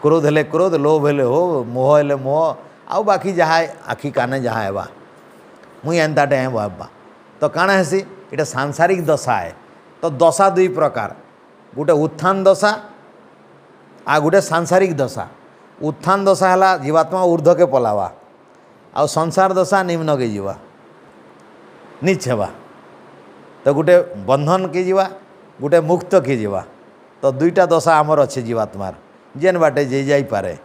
क्रोध हेले क्रोध लोभ हेले हो मोह हेले मोह आउ बाकी जहाँ आखि काने जहाँ हेबा मुई एंताटे हैं बाबा तो काଣା हेसी इटा सांसारिक दशा है तो दशा 2 प्रकार गोटे उत्थान दशा आ गोटे सांसारिक दशा उत्थान दशा है जीवात्मा ऊर्ध्व के पलावा आ संसार दशा निम्न के जीवा नीच हेबा तो गोटे बंधन के जीवा गोटे मुक्त के जीवा तो 2टा दशा आमर अच्छे जीवात्मार जेन बाटे जे जाई पारे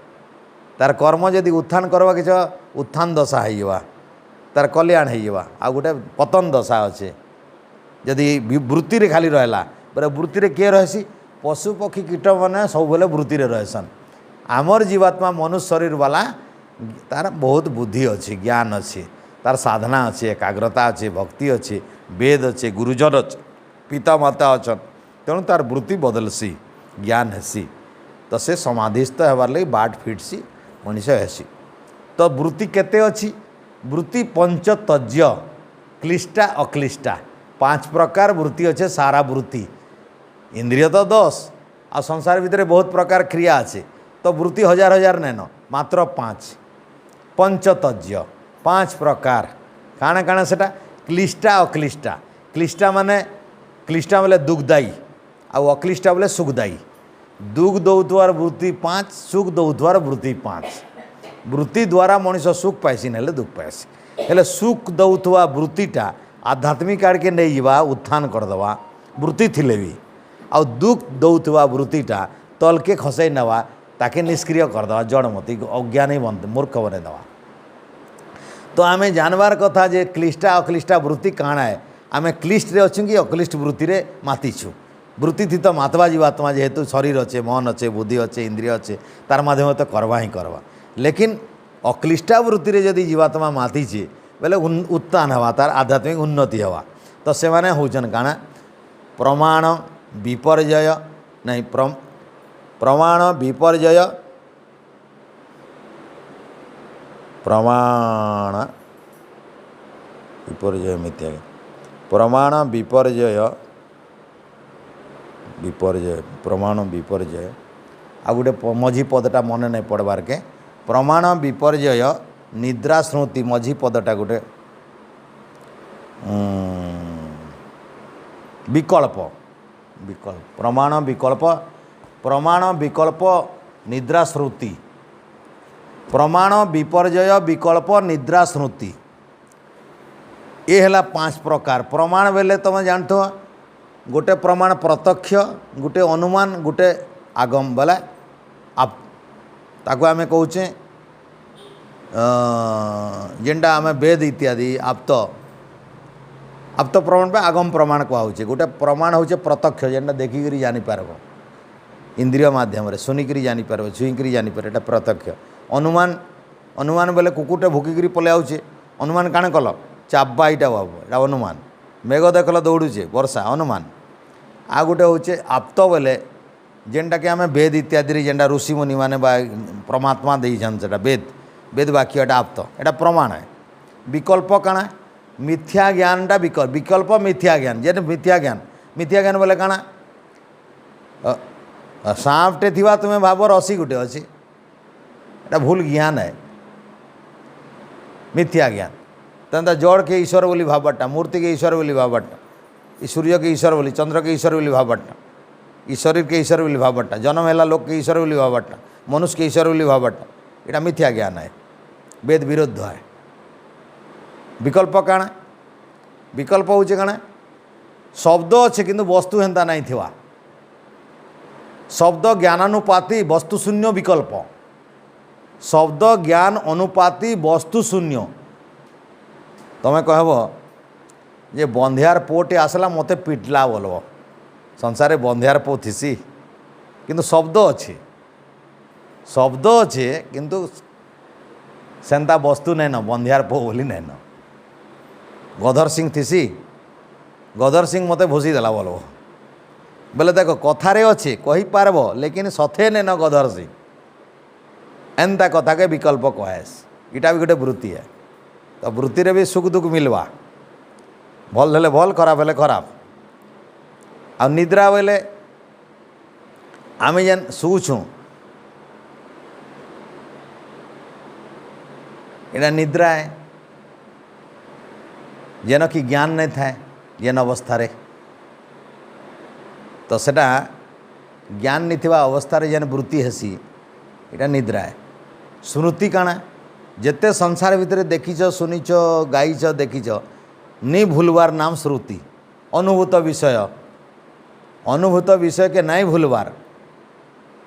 तार कर्म जदि उत्थान करवा कि उत्थान दशा हो तार कल्याण हो आ गोटे पतन दशा अच्छे जदि वृत्ति रे खाली रहला बोले वृत्ति रे किए रहसी पशु पक्षी कीट मैंने सब बेले वृत्ति रे रहसन आमर जीवात्मा मनुष्य शरीर वाला तार बहुत बुद्धि अच्छी ज्ञान अच्छी तार साधना अच्छी एकाग्रता अच्छी भक्ति अच्छी वेद अच्छे गुरुजन अच्छे पिता माता अच्छन तेणु तार वृत्ति बदलसी ज्ञान हेसी तो से समाधिस्थ होबार लगी बाट फिटसी मनीष हेसी तो वृत्ति केते अच्छी वृत्ति पंचतज्य क्लिष्टा अक्लिष्टा 5 प्रकार वृत्ति अच्छे सारा वृत्ति इंद्रिय तो 10 आ संसार भितर बहुत प्रकार क्रिया अच्छे तो वृत्ति हजार हजार नैन मात्र 5 पंचतज्य 5 प्रकार काଣା काଣା सेटा क्लिष्टा अक्लिष्टा क्लिष्टा माने क्लिष्टा बोले दुखदायी आ अक्लिष्टा बोले सुखदायी दुख दौथुआर वृत्ति 5 सुख दौथुआर वृत्ति 5 वृत्ति द्वारा मनीष सुख पाइसी ना दुख पाइसी हेले सुख दौथुआ वृत्तिटा आध्यात्मिक आड़ के नहीं जावा उत्थान करदेवा वृत्ति थिले भी आ दुख दौथुआ वृत्तिटा तलके खसई नवा ताके निष्क्रिय करदेवा जड़मती अज्ञानी बन मूर्ख बने देवा तो आमे जानवार कथा जे क्लिष्टा अक्लिष्टा वृत्ति काଣା है आमे क्लिष्ट रे अच्छु कि अक्लिष्ट वृत्ति रे मातीछु वृत्ति थी तो मातवा जीवात्मा जेहेतु शरीर अच्छे मन अच्छे बुद्धि अच्छे इंद्रिय अच्छे तार माध्यम तो करवा ही करवा लेकिन अक्लिष्टा वृत्ति रे यदि जीवात्मा मातीचे बोले उत्थान हवा तार आध्यात्मिक उन्नति हवा तो से माने होचन काଣା प्रमाण विपर्यय नहीं प्रमाण विपर्यय प्रमाण विपर्यय मिथ्या प्रमाण विपर्यय विपर्यय प्रमाण विपर्यय आ गोटे मझी पदटा मन नहीं पड़बार के प्रमाण विपर्यय निद्रा स्मृति मझी पदटा गोटे विकल्प विकल्प प्रमाण विकल्प निद्रा श्रुति प्रमाण विपर्यय विकल्प निद्रा स्मृति ये है 5 प्रकार प्रमाण बेले तुम जानथ गोटे प्रमाण प्रत्यक्ष गोटे अनुमान गोटे आगम बोले आप ताको आमे कहूचे जेनटा आमे वेद इत्यादि आप तो प्रमाण पे आगम प्रमाण कहुचे गोटे प्रमाण होचे प्रत्यक्ष जेनटा देखिकी जानीपार इंद्रिय माध्यम शुनिक जानीपार छुईकी जानीपार एटा प्रत्यक्ष अनुमान अनुमान बेले कुकुरटे भुकिकी पलि आउचे अनुमान काण कल चाब्बा इटा बाबू एटा अनुमान मेघ देखल दौड़ुचे वर्षा अनुमान आ गोटे होचे आप्त बेले जेनटा कि आम वेद इत्यादि जेनटा ऋषि मुनि माने परमात्मा देछन सेटा वेद वेद वाक्य एटा आप्त एटा प्रमाण है विकल्प काण मिथ्या ज्ञानटा विकल्प विकल्प मिथ्या ज्ञान जे मिथ्या ज्ञान बोले काण सांपटे थिवा तुम्हें भाव रसी गोटे अच्छी एटा भूल ज्ञान है मिथ्या ज्ञान तंता जड़ के ईश्वर बोली भावटा मूर्ति के ईश्वर बोली भावटा सूर्य के ईश्वर बोली चंद्र के ईश्वर बोली भावटा ईश्वर के ईश्वर बोली भावटा जन्म है लोक के ईश्वर बोली भावटा मनुष्य के ईश्वर बोली भावटा यहाँ मिथ्या ज्ञान है वेद विरुद्ध है विकल्प काण विकल्प हूँ काण शब्द अच्छे किंतु वस्तु हेन्ता नहीं थिवा शब्द ज्ञानानुपाती वस्तु शून्य विकल्प शब्द ज्ञान अनुपाती वस्तु शून्य तमें कहब जे बंधियार पुओटे आसला मते पिटला बोलब संसार बंधियार पो थीसी किंतु शब्द अच्छे किंतु सेंता वस्तु नहीं न बंधियार पो बोली नहीं न गधर सिंह थीसी गधर सिंह मते भूसी देला बोलब बोले देख कथारे अच्छे कही पारब लेकिन सथे नहीं न गधर सिंह एंता कथा के विकल्प कहेस इटा भी गोटे वृत्ति है तो वृत्ति रे भी सुख दुख मिलवा भल हेले भल खराब हेले खराब आ निद्रा बेले आम जेन शुछूँ इटा निद्रा है जेन कि ज्ञान नहीं थाए जेन अवस्था रे तो सेटा ज्ञान नहीं थिबा अवस्था रे जेन वृत्ति हेसी इटा निद्रा है स्मृति काण जेते संसार भितर देखीच सुनीच गाईच देखीच नहीं भूलवार नाम श्रुति अनुभूत विषय के नहीं भूलवार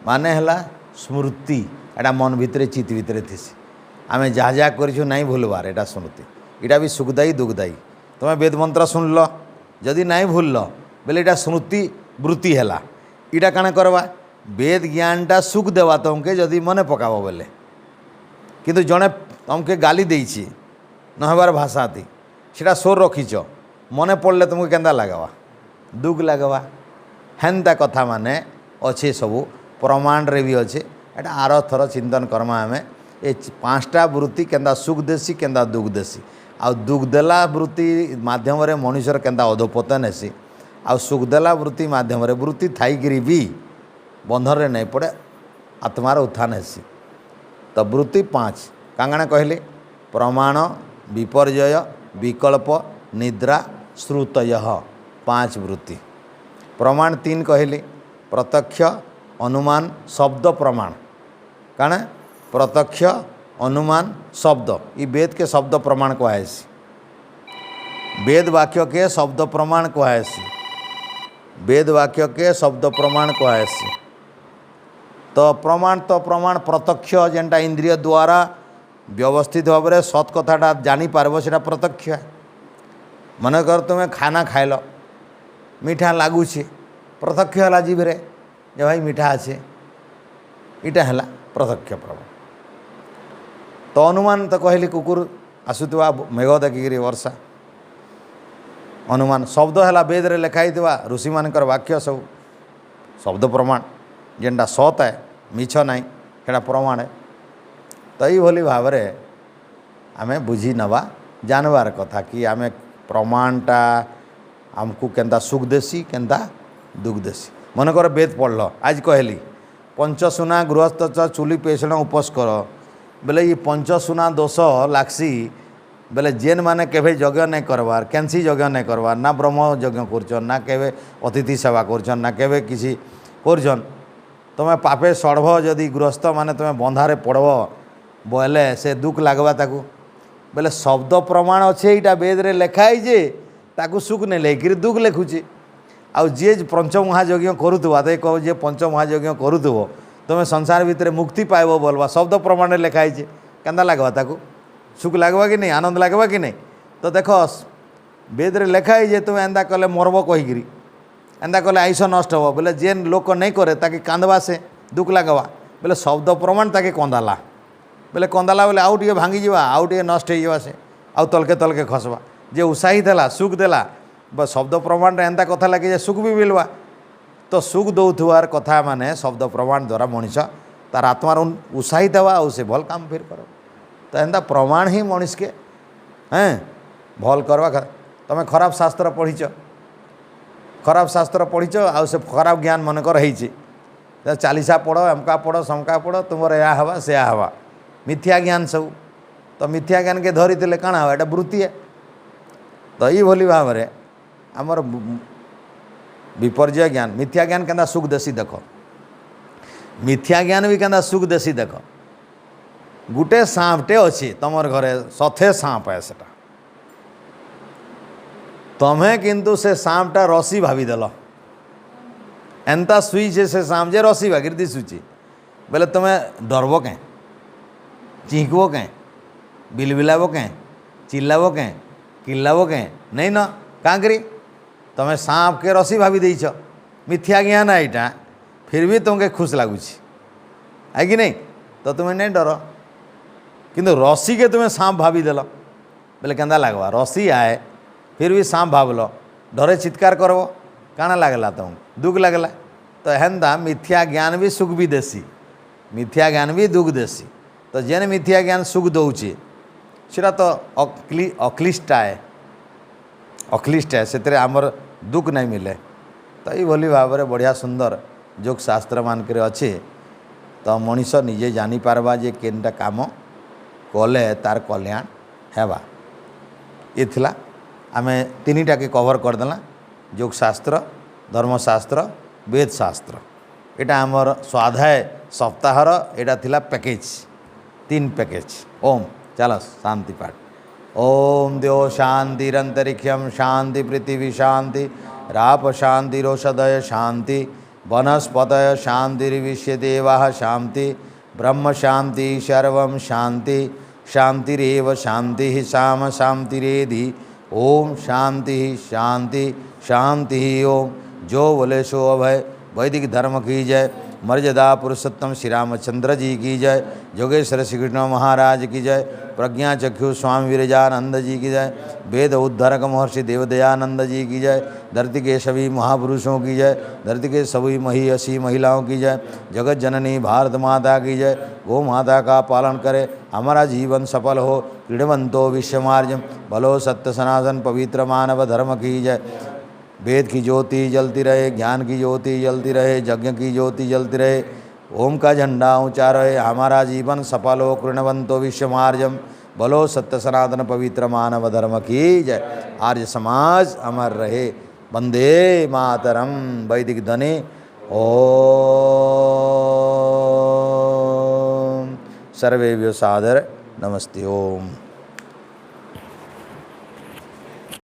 माने हला स्मृति एटा मन भितर चित्त भितर थीसी आम जहाँ जहाँ कर नहीं भूलवार एटा स्मृति इटा भी सुखदायी दुखदायी तुम्हें वेद मंत्र सुनल जदि नहीं भूल बोले इटा स्मृति वृत्ति है इटा काण करवा वेद ज्ञानटा सुख देवा तुमके जदि मने पकाब बोले किंतु जड़े तुमके गाली देछि न हबार भाषा थी सीटा सोर रखीच मने पड़ले तुमको केंदा लगवा दुख लगवा हेन्ता कथा माने अच्छे सबू प्रमाण रे भी अच्छे एटा आर थर चिंतन करमा आमे ए 5टा वृत्ति केंदा सुख देसी केंदा दुख देसी आ दुख देला वृत्ति माध्यम रे मनुष्यर केंदा अधोपतन हेसी आ सुख देला वृत्ति माध्यम रे वृत्ति थाईकरी भी बंधन रे नहीं पड़े आत्मार उत्थान हेसी तो वृत्ति 5 कांगणा कहले प्रमाण विपर्यय विकल्प निद्रा श्रुतय 5 वृत्ति प्रमाण 3 कहले प्रत्यक्ष अनुमान शब्द प्रमाण काण प्रत्यक्ष अनुमान शब्द ये वेद के शब्द प्रमाण कहेसी वेद वाक्य के शब्द प्रमाण कहेसी वेद वाक्य के शब्द प्रमाण कहेसी तो प्रमाण प्रत्यक्ष जेनटा इंद्रिय द्वारा व्यवस्थित भाव में सत कथाटा जानीपार से प्रत्यक्ष है मनकर तुम्हें खाना खाइल मीठा लगुच प्रत्यक्ष है जीवरे जे भाई मीठा अच्छे इटा है प्रत्यक्ष प्रमाण तो अनुमान तो कहली कुकुर आसुवा मेघ देखिकी वर्षा अनुमान शब्द है वेद रे लिखाई ऋषि मानकर वाक्य सब शब्द प्रमाण जेनटा सत है मिछ नाई सेटा प्रमाण है तो ये भाव में आम बुझी नवा जानवार कथा कि आम प्रमाणटा आमको केंता सुख देसी केंता दुख देसी मनकर वेद पढ़ल आज कहली पंचसुना गृहस्थ च चुली पेषण उपस कर बोले ये पंचसुना दोष लागसी बोले जेन माने केवे यज्ञ नहीं करवार कैंसी यज्ञ नहीं करवार ना ब्रह्म यज्ञ करछन ना केवे अतिथि सेवा करछन ना केवे किसी करछन तुम्हें पापे सड़भ जदि गृहस्थ माने तुम्हें बंधारे पड़ब बोले से दुख लगवा ताकू बोले शब्द प्रमाण अच्छे यहाँ वेद रे लिखाई जे ताकू सुख नहीं लेकिन दुख लिखुचे आउ जी पंचमहायज्ञ करुवा तो कह जे पंचमहायज्ञ करुव तुम्हें संसार भितर मुक्ति पाइब बोलवा शब्द प्रमाण लिखाई जे केंदा लगवा ताकू सुख लगवा कि नहीं आनंद लगवा कि नहीं तो देख वेद रे लिखाई जे तुम्हें एंदा कले मरब कहीकि एंदा कले आयुष नष्ट हो बोले जेन लोक नहीं करे ताकि कांदवा से दुख लगवा बोले शब्द प्रमाण ताकि कंदाला बोले कंदाला बोले आउ टे भांगी जावा आउ टे नष्ट हो से आउ तलके तलके खसवा जे उत्साही था सुख देला बस शब्द प्रमाण एंता कथा लगे सुख भी मिलवा तो सुख दौथुआर कथा माने शब्द प्रमाण द्वारा मनीष तार आत्मार उत्साहित हवा आउ से भल काम फिर कर तो एंता प्रमाण ही मनीष के हैं भल करवा तुम्हें खराब शास्त्र पढ़ीच खराब शास्त्र पढ़ीच आउ से खराब ज्ञान मनकर है चालीसा पढ़ एमका पढ़ समका पढ़ तुम या हवा से हवा मिथ्या ज्ञान सब तो मिथ्या ज्ञान के धरी थे काण हवा एटा वृत्ति है तो ये भली भाव में आमर विपर्जय ज्ञान मिथ्या ज्ञान केंदा सुख देसी देख मिथ्या ज्ञान भी केंदा सुख देसी देख गुटे सांपटे अच्छी तुम घरे सथे सांप है सेटा तुम्हें किंतु से सांपटा रसी भावीदेल एंता शुईचे से सांप जे रसी भागी दिशुची बोले तुम्हें डरब कैं चिंकब कैं बिलबिलाब कैं चिल्लाब कैं किल्लाब कैं नहीं न काँ करी तुम्हें सांप के रसी भावी देछ मिथ्या ज्ञान है यहाँ फिर भी तुमके खुश लगुच है कि नहीं तो तुम्हें नहीं डर किंतु रसी के तुम्हें सांप भावी देल बोले केंदा लगवा रसी आए फिर भी सांप भावल डरे चित्कार करब काଣା लगला तुम दुख लगला तो हेन्दा मिथ्या ज्ञान भी सुख भी देसी मिथ्या ज्ञान भी दुख देसी तो जेन मिथ्या ज्ञान सुख दौचे सीटा तो अक्लिष्ट है से आमर दुख नहीं मिले तो ये भली भाव में बढ़िया सुंदर जोग शास्त्र मानक अच्छे तो मनीष निजे जानी पारबा जे केनटा काम कले तार कल्याण हेबा ये थिला आमे तीनटा के कवर करदेला जोग शास्त्र धर्मशास्त्र वेद शास्त्र एटा आमर स्वाध्याय सप्ताहर एटा थिला पैकेज 3 पैकेज ओम चलो शांति पाठ ओम देव शांतिरंतरिक्षम शांति पृथ्वी शांति राप शांति रोषधय शांति वनस्पतय शांतिर्विश्व देवा शांति ब्रह्म शांति सर्वं शांति शांतिरेव शांति शाम शांतिरेधि ओम शांति शांति शांति ओम जो बोले सो अभय वैदिक धर्म की जय मर्यादा पुरुषोत्तम श्री रामचंद्र जी की जय जोगेश्वर श्री कृष्ण महाराज की जय प्रज्ञा चक्षु स्वामी विरजानंद जी की जय वेद उद्धारक महर्षि देवदयानंद जी की जय धरती के सभी महापुरुषों की जय धरती के सभी महिषी महिलाओं की जय जगत जननी भारत माता की जय गौ माता का पालन करे हमारा जीवन सफल हो क्रीडवंतो विश्वमार्जम भलो सत्य सनातन पवित्र मानव धर्म की जय वेद की ज्योति जलती रहे ज्ञान की ज्योति जलती रहे यज्ञ की ज्योति जलती रहे ओम का झंडा ऊंचा रहे हमारा जीवन सफल हो कृणवंतो विश्वमार्जम बोलो सत्य सनातन पवित्र मानव धर्म की जय आर्य समाज अमर रहे वंदे मातरम वैदिक ध्वनि ओम सर्वेभ्यो सादर नमस्ते ओम।